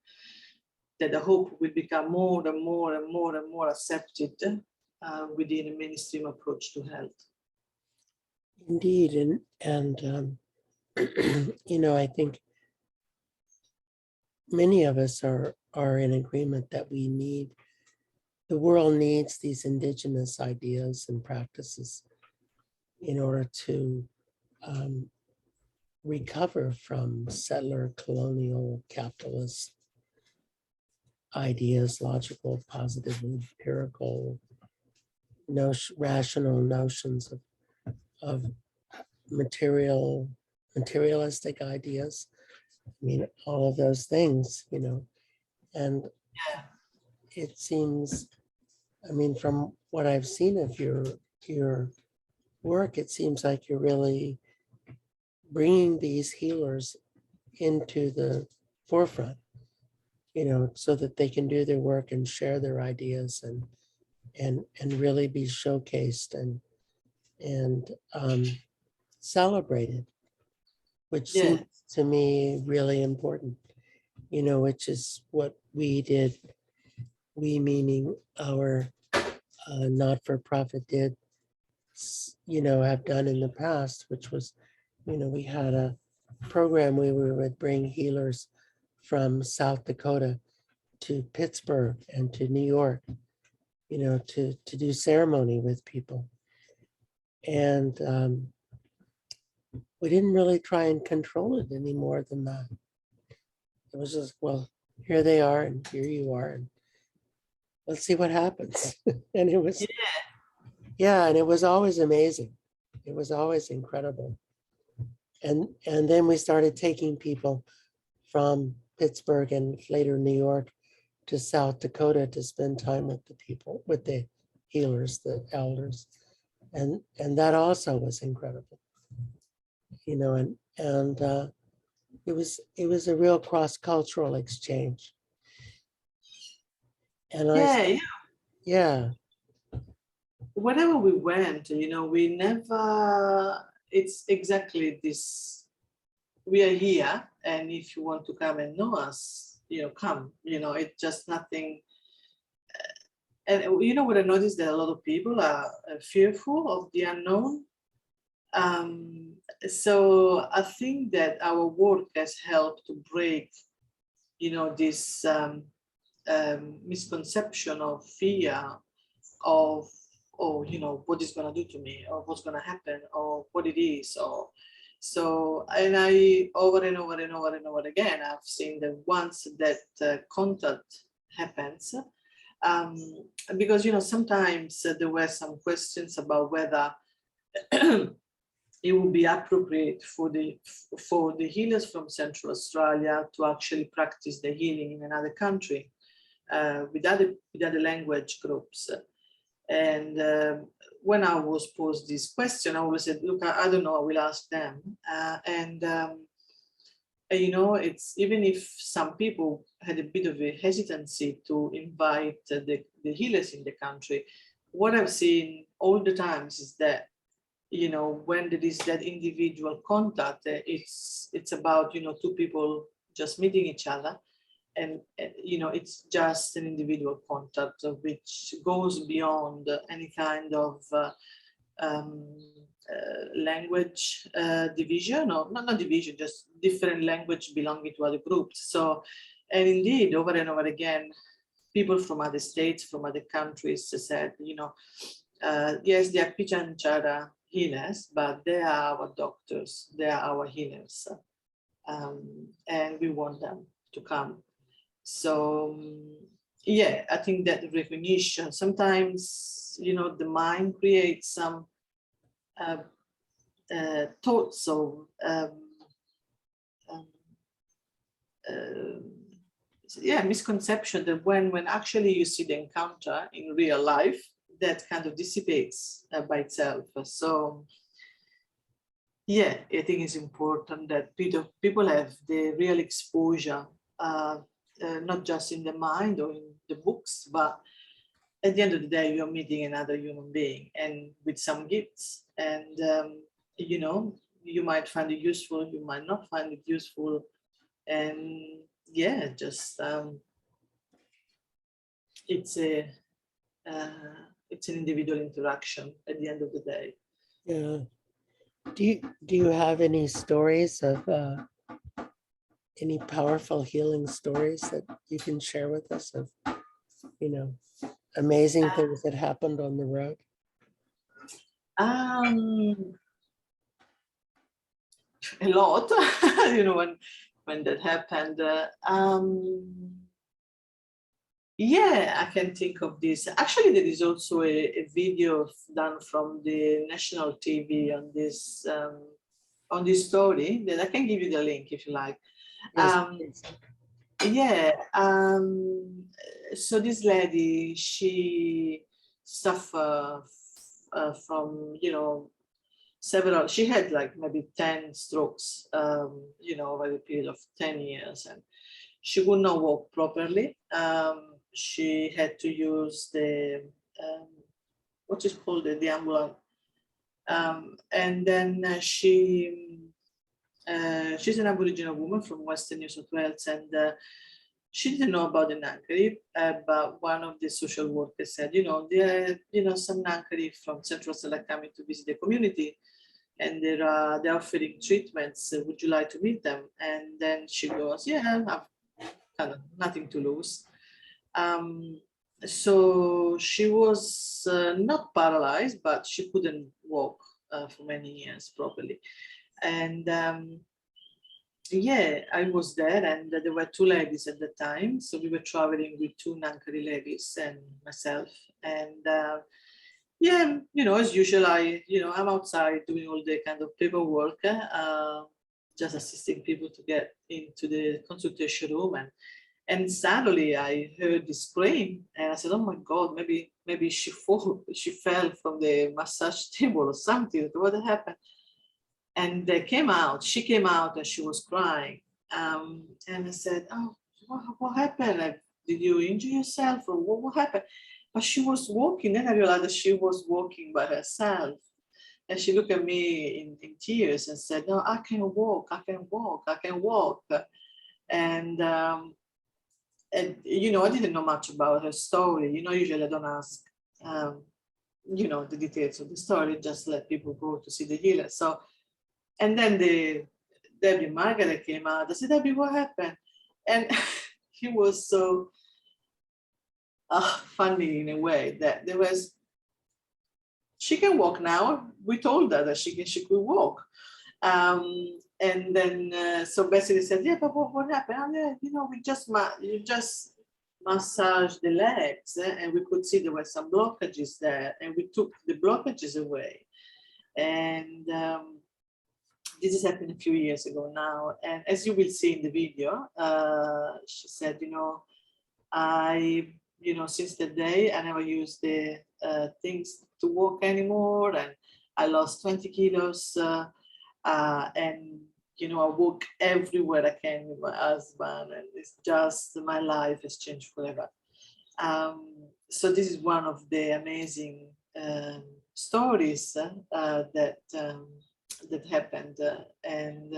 that I hope will become more and more and more and more accepted within a mainstream approach to health.
Indeed, and I think many of us are in agreement that the world needs these indigenous ideas and practices in order to recover from settler, colonial, capitalist ideas, logical, positive, empirical, rational notions of materialistic ideas. I mean, all of those things, and it seems, I mean, from what I've seen of your work, it seems like you're really bringing these healers into the forefront, so that they can do their work and share their ideas and really be showcased and celebrated, which seems to me really important, which is what we did, we meaning our not-for-profit did, have done in the past, which was, we had a program where we would bring healers from South Dakota to Pittsburgh and to New York, to do ceremony with people. And we didn't really try and control it any more than that. It was just, well, here they are and here you are, and let's see what happens. And it was, and it was always amazing. It was always incredible. And then we started taking people from Pittsburgh and later New York to South Dakota to spend time with the people, with the healers, the elders. And that also was incredible, and it was a real cross-cultural exchange. And
wherever we went, we never, it's exactly this, we are here, and if you want to come and know us, come, it's just nothing. And what I noticed, that a lot of people are fearful of the unknown. So I think that our work has helped to break, this misconception of fear of, what is going to do to me, or what's going to happen, or what it is, or so. And I over and over and over and over again, I've seen that once that contact happens, because sometimes there were some questions about whether it would be appropriate for the healers from Central Australia to actually practice the healing in another country with other language groups. And when I was posed this question, I always said, look, I don't know, I will ask them. It's, even if some people had a bit of a hesitancy to invite the healers in the country, what I've seen all the times is that, when there is that individual contact, it's about, two people just meeting each other. And it's just an individual contact which goes beyond any kind of language division, or not division, just different language belonging to other groups. So, and indeed, over and over again, people from other states, from other countries said, yes, they are Pichanchara healers, but they are our doctors, they are our healers, and we want them to come. So yeah, I think that recognition, sometimes, you know, the mind creates some thoughts of um, uh, yeah, misconception that when actually you see the encounter in real life, that kind of dissipates by itself. So yeah, I think it's important that people have the real exposure, not just in the mind or in the books, but at the end of the day, you're meeting another human being and with some gifts. And, you know, you might find it useful, you might not find it useful. And yeah, just it's a it's an individual interaction at the end of the day.
Yeah. Do you have any stories of any powerful healing stories that you can share with us of, you know, amazing things that happened on the road?
A lot, you know, when that happened. Yeah, I can think of this. Actually, there is also a video done from the national TV on this story that I can give you the link if you like.
Yes,
Um,
please.
yeah. So this lady, she suffered from, you know, several. She had like maybe 10 strokes, you know, over the period of 10 years, and she would not walk properly. She had to use the what is called the ambulance, and then she's an Aboriginal woman from Western New South Wales, and she didn't know about the Nankari, but one of the social workers said, you know, there are, you know, some Nankari from Central Australia coming to visit the community, and they're offering treatments. Would you like to meet them? And then she goes, yeah, I've kind of nothing to lose. So she was not paralyzed, but she couldn't walk for many years properly. And yeah, I was there, and there were two ladies at the time. So we were traveling with two Nankari ladies and myself. And yeah, you know, as usual, I'm outside doing all the kind of paperwork, just assisting people to get into the consultation room. And suddenly I heard this scream, and I said, "Oh my God, maybe she fell from the massage table or something. What happened?" And she came out and she was crying. And I said, "Oh, what happened? Like, did you injure yourself or what happened?" But she was walking. Then I realized that she was walking by herself. And she looked at me in tears and said, "No, I can walk, I can walk, I can walk." And, you know, I didn't know much about her story. You know, usually I don't ask, you know, the details of the story, just let people go to see the healer. So, and then Debbie Margaret came out. I said, "Debbie, what happened?" And he was so funny in a way that she can walk now. We told her that she could walk. And then, so basically said, "Yeah, but what happened?" "Oh, yeah, you know, you just massage the legs, and we could see there were some blockages there, and we took the blockages away." And this has happened a few years ago now. And as you will see in the video, she said, "You know, since the day I never used the things to walk anymore, and I lost 20 kilos. And you know, I walk everywhere I can with my husband, and it's just my life has changed forever." So this is one of the amazing stories that happened, and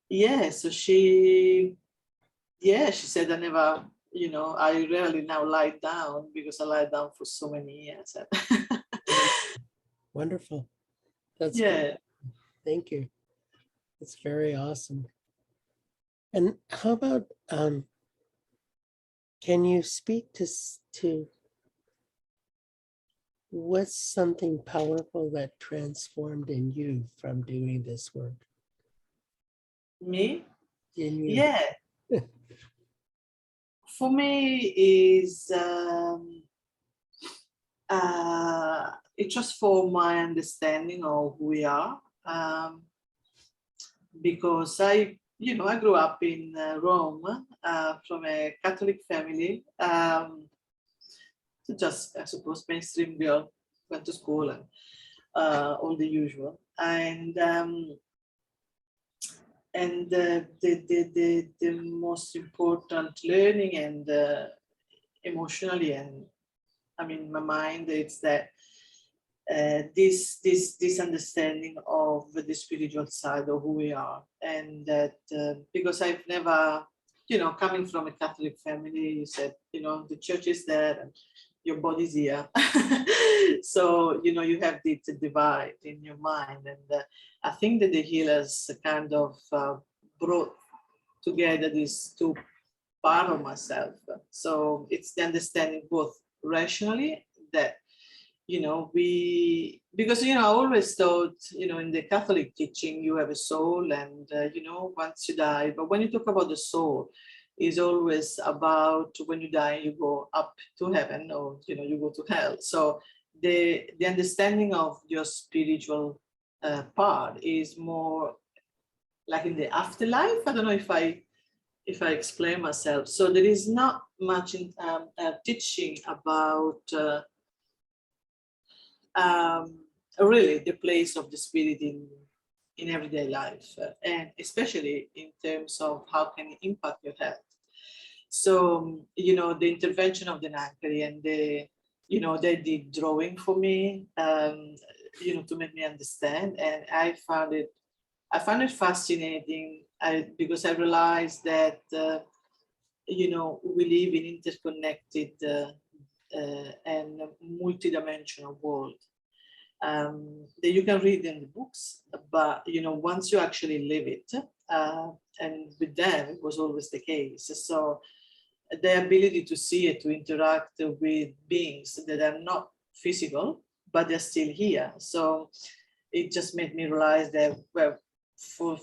yeah. So she said, "I never, you know, I rarely now lie down because I lie down for so many years."
Wonderful. That's
Yeah.
great. Thank you. It's very awesome. And how about, can you speak to what's something powerful that transformed in you from doing this work?
Me?
In you.
Yeah. for me is it just for my understanding of who we are, because I grew up in Rome from a Catholic family, just I suppose mainstream girl, went to school and all the usual, and the most important learning and emotionally, and I mean my mind, it's that this understanding of the spiritual side of who we are, and that because I've never, coming from a Catholic family, you said, the church is there and your body's here. So, you have the divide in your mind. And I think that the healers kind of brought together these two parts of myself. So it's the understanding both rationally that, because, I always thought, in the Catholic teaching, you have a soul and, once you die, but when you talk about the soul, is always about when you die, you go up to heaven or, you go to hell. So the understanding of your spiritual part is more like in the afterlife. I don't know if I explain myself. So there is not much in, teaching about really the place of the spirit in everyday life, and especially in terms of how can it impact your health. So, the intervention of the Nankari and they did drawing for me, to make me understand. And I found it fascinating because I realized that, we live in interconnected and multidimensional world. That you can read in the books, but once you actually live it, and with them it was always the case. So the ability to see it, to interact with beings that are not physical, but they're still here. So it just made me realize that, well,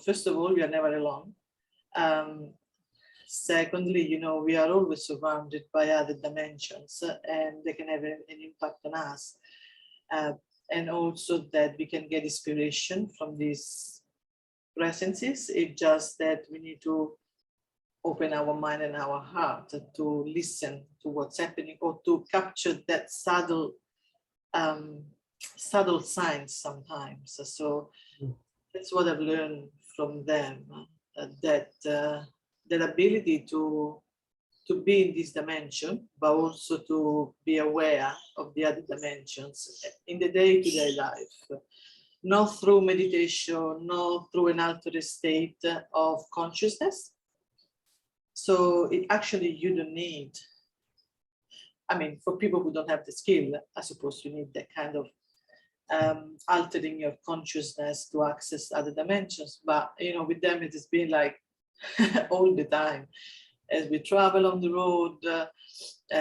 first of all, we are never alone. Secondly, we are always surrounded by other dimensions, and they can have an impact on us. And also that we can get inspiration from these presences. It's just that we need to open our mind and our heart to listen to what's happening, or to capture that subtle signs sometimes. So that's what I've learned from them, that ability to be in this dimension, but also to be aware of the other dimensions in the day-to-day life, not through meditation, not through an altered state of consciousness. So it actually, you don't need, I mean, for people who don't have the skill, I suppose you need that kind of altering your consciousness to access other dimensions. But, with them, it has been like all the time. As we travel on the road,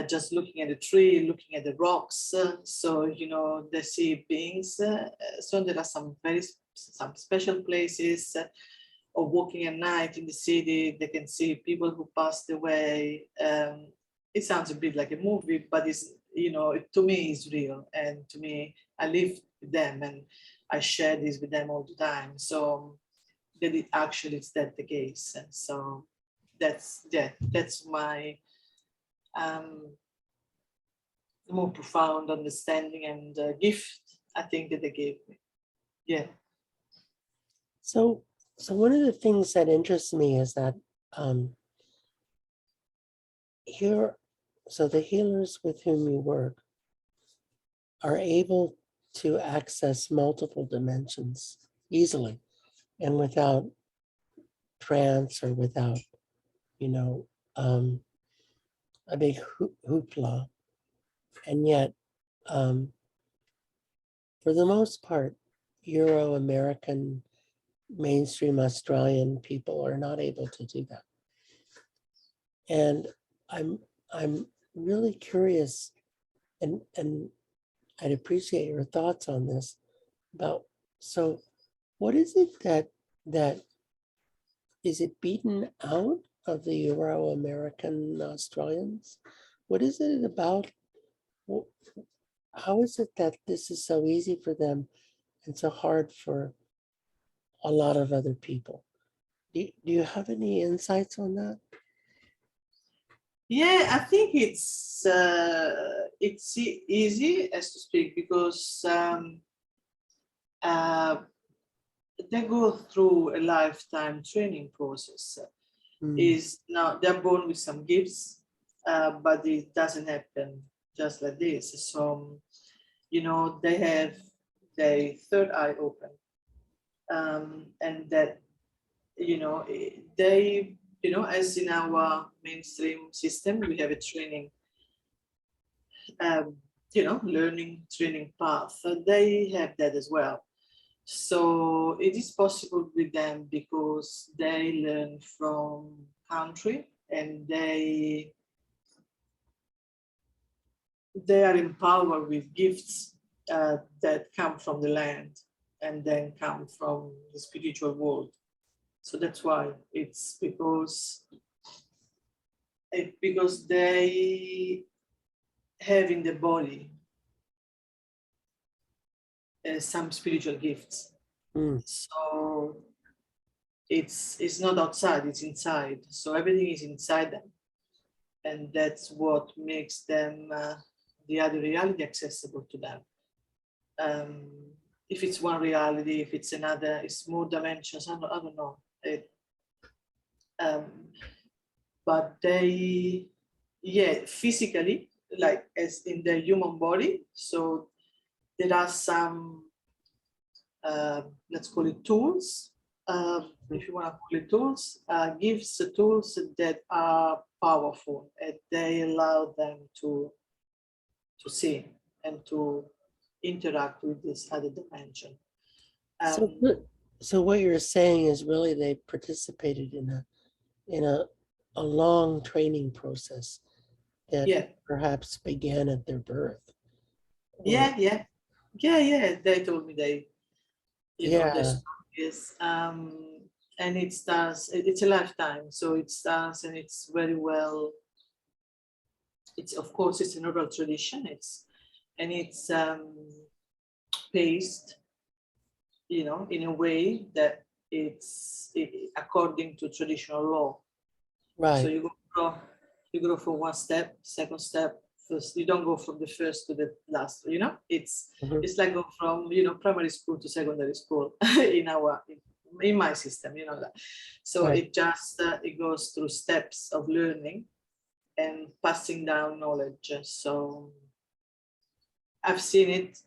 just looking at the tree, looking at the rocks, so they see beings. So there are some special places, or walking at night in the city, they can see people who passed away. It sounds a bit like a movie, but it's to me it's real, and to me I live with them and I share this with them all the time. So that it actually is that the case, and so. That's my more profound understanding and gift, I think, that they gave me. Yeah.
So one of the things that interests me is that so the healers with whom you work are able to access multiple dimensions easily and without trance or without a big hoopla. And yet, for the most part, Euro-American, mainstream Australian people are not able to do that. And I'm really curious, and I'd appreciate your thoughts on this, about, so what is it that is it beaten out of the Euro-American Australians? What is it about? wh- How is it that this is so easy for them and so hard for a lot of other people? Do you have any insights on that?
Yeah, I think it's easy as to speak because uh, they go through a lifetime training process.
Mm,
Is now they're born with some gifts, but it doesn't happen just like this. So they have their third eye open, and that they as in our mainstream system we have a training um, learning training path. They have that as well. So it is possible with them because they learn from country and they are empowered with gifts that come from the land and then come from the spiritual world. So that's why it's because they have in the body some spiritual gifts.
mm.
So it's not outside, it's inside. So everything is inside them. And that's what makes them the other reality accessible to them. If it's one reality, if it's another, it's more dimensions. I don't know. Um, but they, yeah, physically, like as in the human body. So there are some, let's call it tools. If you want to call it tools, gives the tools that are powerful and they allow them to see and to interact with this other dimension.
So, so what you're saying is really they participated in a long training process that
Yeah,
perhaps began at their birth.
yeah, yeah, yeah, yeah. They told me the
Yeah.
stories, and it starts. It's a lifetime, so it starts, and it's very well. It's of course it's an oral tradition. It's paced, in a way that it's according to traditional law. So
Right.
you go from one step, second step, first. You don't go from the first to the last.
Mhm.
It's like go from primary school to secondary school in my system. That. So
Right.
it just it goes through steps of learning and passing down knowledge. So I've seen it,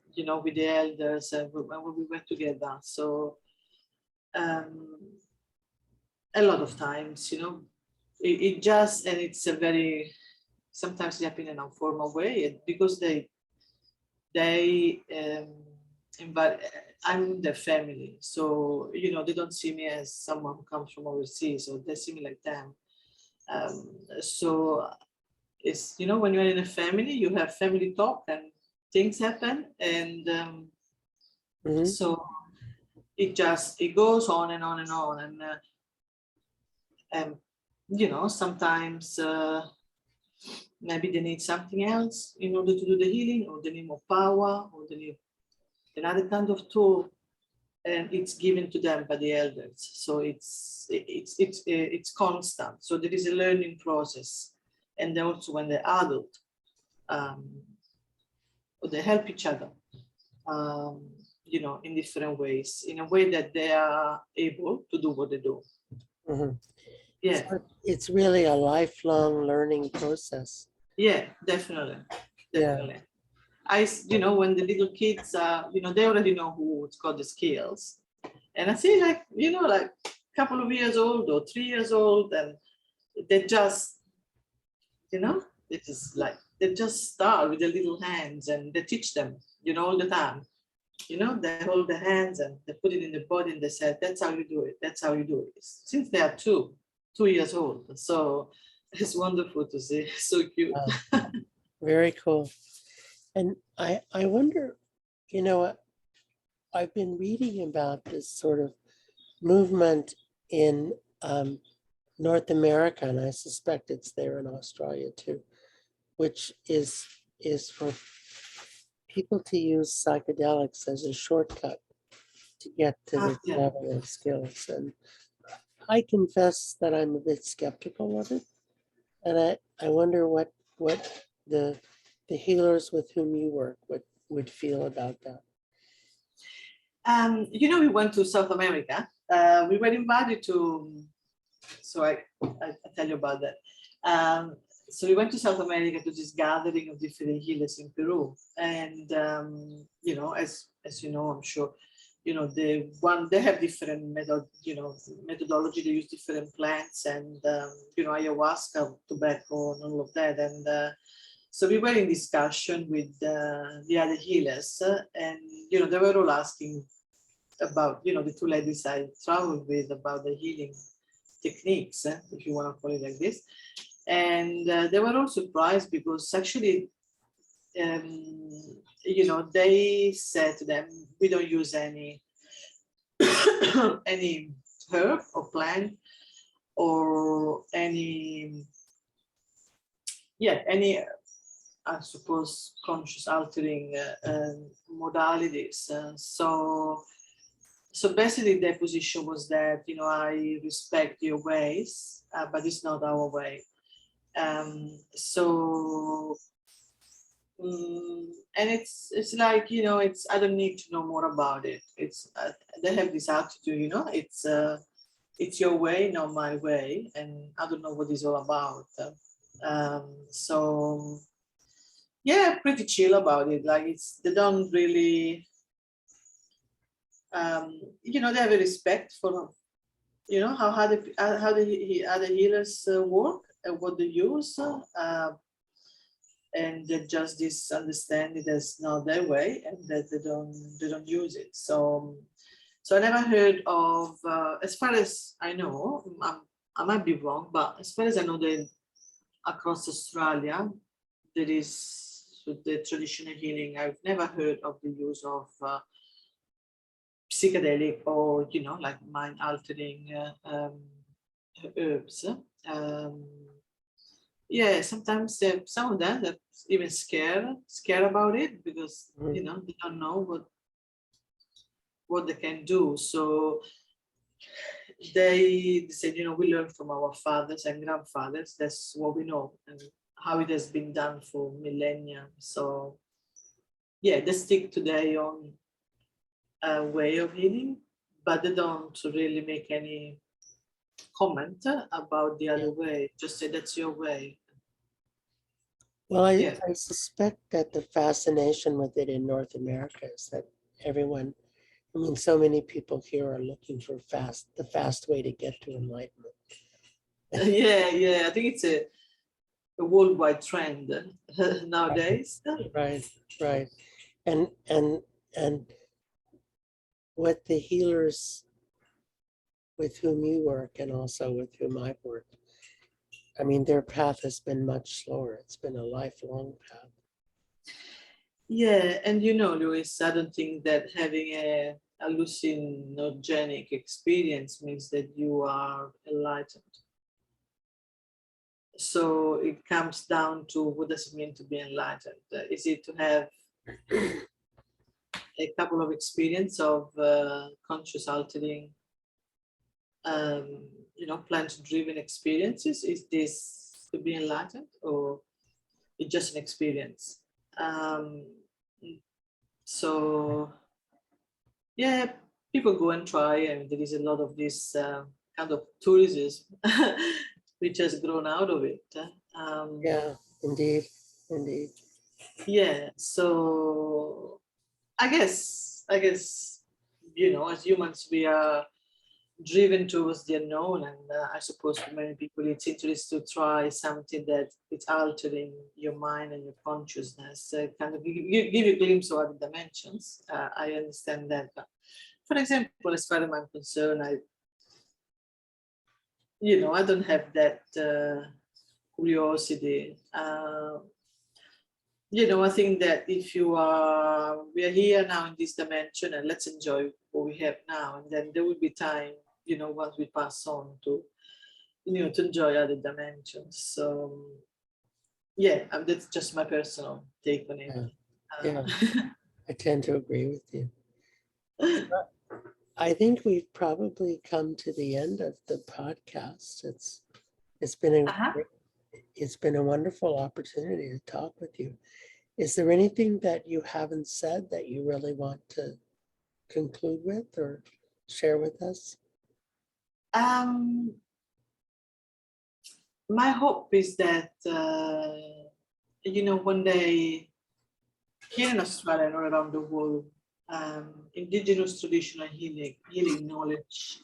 with the elders when we were together. So um, a lot of times, it just, and it's a very, sometimes it happens in a formal way because they invite, I'm their family. So, they don't see me as someone who comes from overseas, or they see me like them. So it's, when you're in a family, you have family talk and things happen. And
Mhm.
so it goes on and on and on. And sometimes maybe they need something else in order to do the healing, or they need more power, or they need another kind of tool, and it's given to them by the elders. So it's constant. So there is a learning process, and then also when they're adult, or they help each other, in different ways, in a way that they are able to do what they do.
Mhm.
Yeah,
So it's really a lifelong learning process.
yeah, definitely,
Yeah.
definitely. When the little kids are, they already know who's got the skills. And I see like a couple of years old or 3 years old, and they just, they just like, they just start with their little hands and they teach them, all the time. They hold the hands and they put it in the body and they said, that's how you do it. That's how you do it. Since they are 2 years old. So it's wonderful to see. So cute.
Very cool. And I wonder, you know, I've been reading about this sort of movement in North America, and I suspect it's there in Australia too, which is for people to use psychedelics as a shortcut to get to this
Yeah.
level of skills. And I confess that I'm a bit skeptical of it. And I wonder what the healers with whom you work would feel about that.
You know, we went to South America. We were invited to, so I tell you about that. So we went to South America to this gathering of different healers in Peru. And, you know, as you know, I'm sure, you know, they have different methodology. They use different plants and, you know, ayahuasca, tobacco and all of that. And so we were in discussion with the other healers and, you know, they were all asking about, you know, the two ladies I traveled with about the healing techniques, if you want to call it like this. And they were all surprised because actually, you know, they said to them, we don't use any any herb or plant or any I suppose conscious altering modalities. So basically their position was that, you know, I respect your ways, but it's not our way. And it's like, you know, I don't need to know more about it. It's they have this attitude, you know, it's your way, not my way, and I don't know what it's all about. So yeah, pretty chill about it. Like they don't really, you know, they have a respect for, you know, how the other healers work and what they use. And they just understand it as not their way and that they don't use it. So I never heard of, as far as I know, I might be wrong, but as far as I know, that across Australia, there is the traditional healing. I've never heard of the use of psychedelic or, you know, like mind altering herbs. Yeah, sometimes some of them that even scared about it because you know they don't know what they can do. So they said, you know, we learn from our fathers and grandfathers. That's what we know and how it has been done for millennia. So yeah, they stick to their own way of healing, but they don't really make any comment about the other way. Just say that's your way.
Well,
Yeah.
I suspect that the fascination with it in North America is that everyone, I mean, so many people here are looking for the fast way to get to enlightenment.
Yeah. I think it's a worldwide trend nowadays.
Right. And what the healers with whom you work and also with whom I've worked, I mean, their path has been much slower. It's been a lifelong path.
Yeah, and you know, Luis, I don't think that having a hallucinogenic experience means that you are enlightened. So it comes down to what does it mean to be enlightened? Is it to have a couple of experience of conscious altering, you know, plant-driven experiences? Is this to be enlightened or it's just an experience? So yeah, people go and try, and there is a lot of this kind of tourism which has grown out of it.
Yeah, indeed.
Yeah, so I guess, you know, as humans, we are driven towards the unknown, and I suppose for many people, it's interesting to try something that it's altering your mind and your consciousness, kind of give you a glimpse of other dimensions. I understand that. But for example, as far as I'm concerned, I don't have that curiosity. I think that if we are here now in this dimension and let's enjoy what we have now, and then there will be time, once we pass on to to enjoy other dimensions. So yeah, that's just my personal take on it.
Yeah, I tend to agree with you. I think we've probably come to the end of the podcast. It's been
Uh-huh.
it's been a wonderful opportunity to talk with you. Is there anything that you haven't said that you really want to conclude with or share with us?
Um, my hope is that one day here in Australia and all around the world, indigenous traditional healing knowledge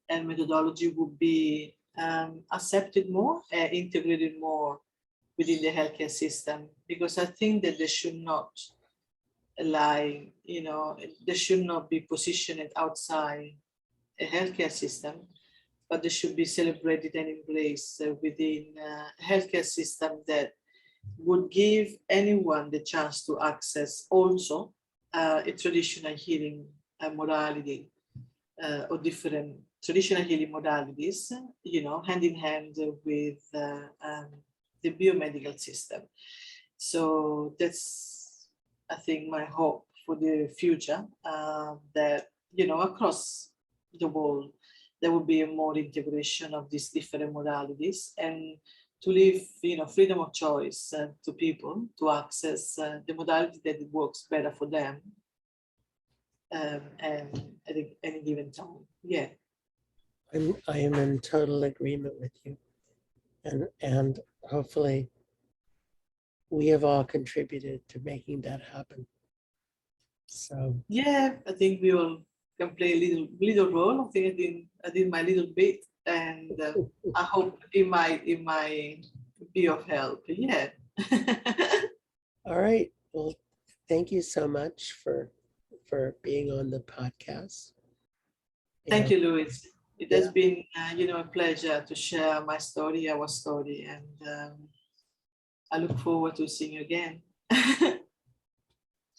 and methodology would be accepted more and integrated more within the healthcare system, because I think that they should not lie, they should not be positioned outside a healthcare system, but they should be celebrated and embraced within a healthcare system that would give anyone the chance to access also a traditional healing modality or different traditional healing modalities, hand in hand with the biomedical system. So that's, I think, my hope for the future, that, across the world, there will be a more integration of these different modalities, and to leave, freedom of choice to people to access the modality that works better for them, and at any given time. Yeah.
I am in total agreement with you. And hopefully we have all contributed to making that happen. So
Yeah, I think we all can play a little role. I think I did my little bit, and I hope it might be of help. Yeah.
all right. Well, thank you so much for being on the podcast.
Thank
And
you, Louis. It has
yeah,
been, a pleasure to share my story, our story, and I look forward to seeing you again.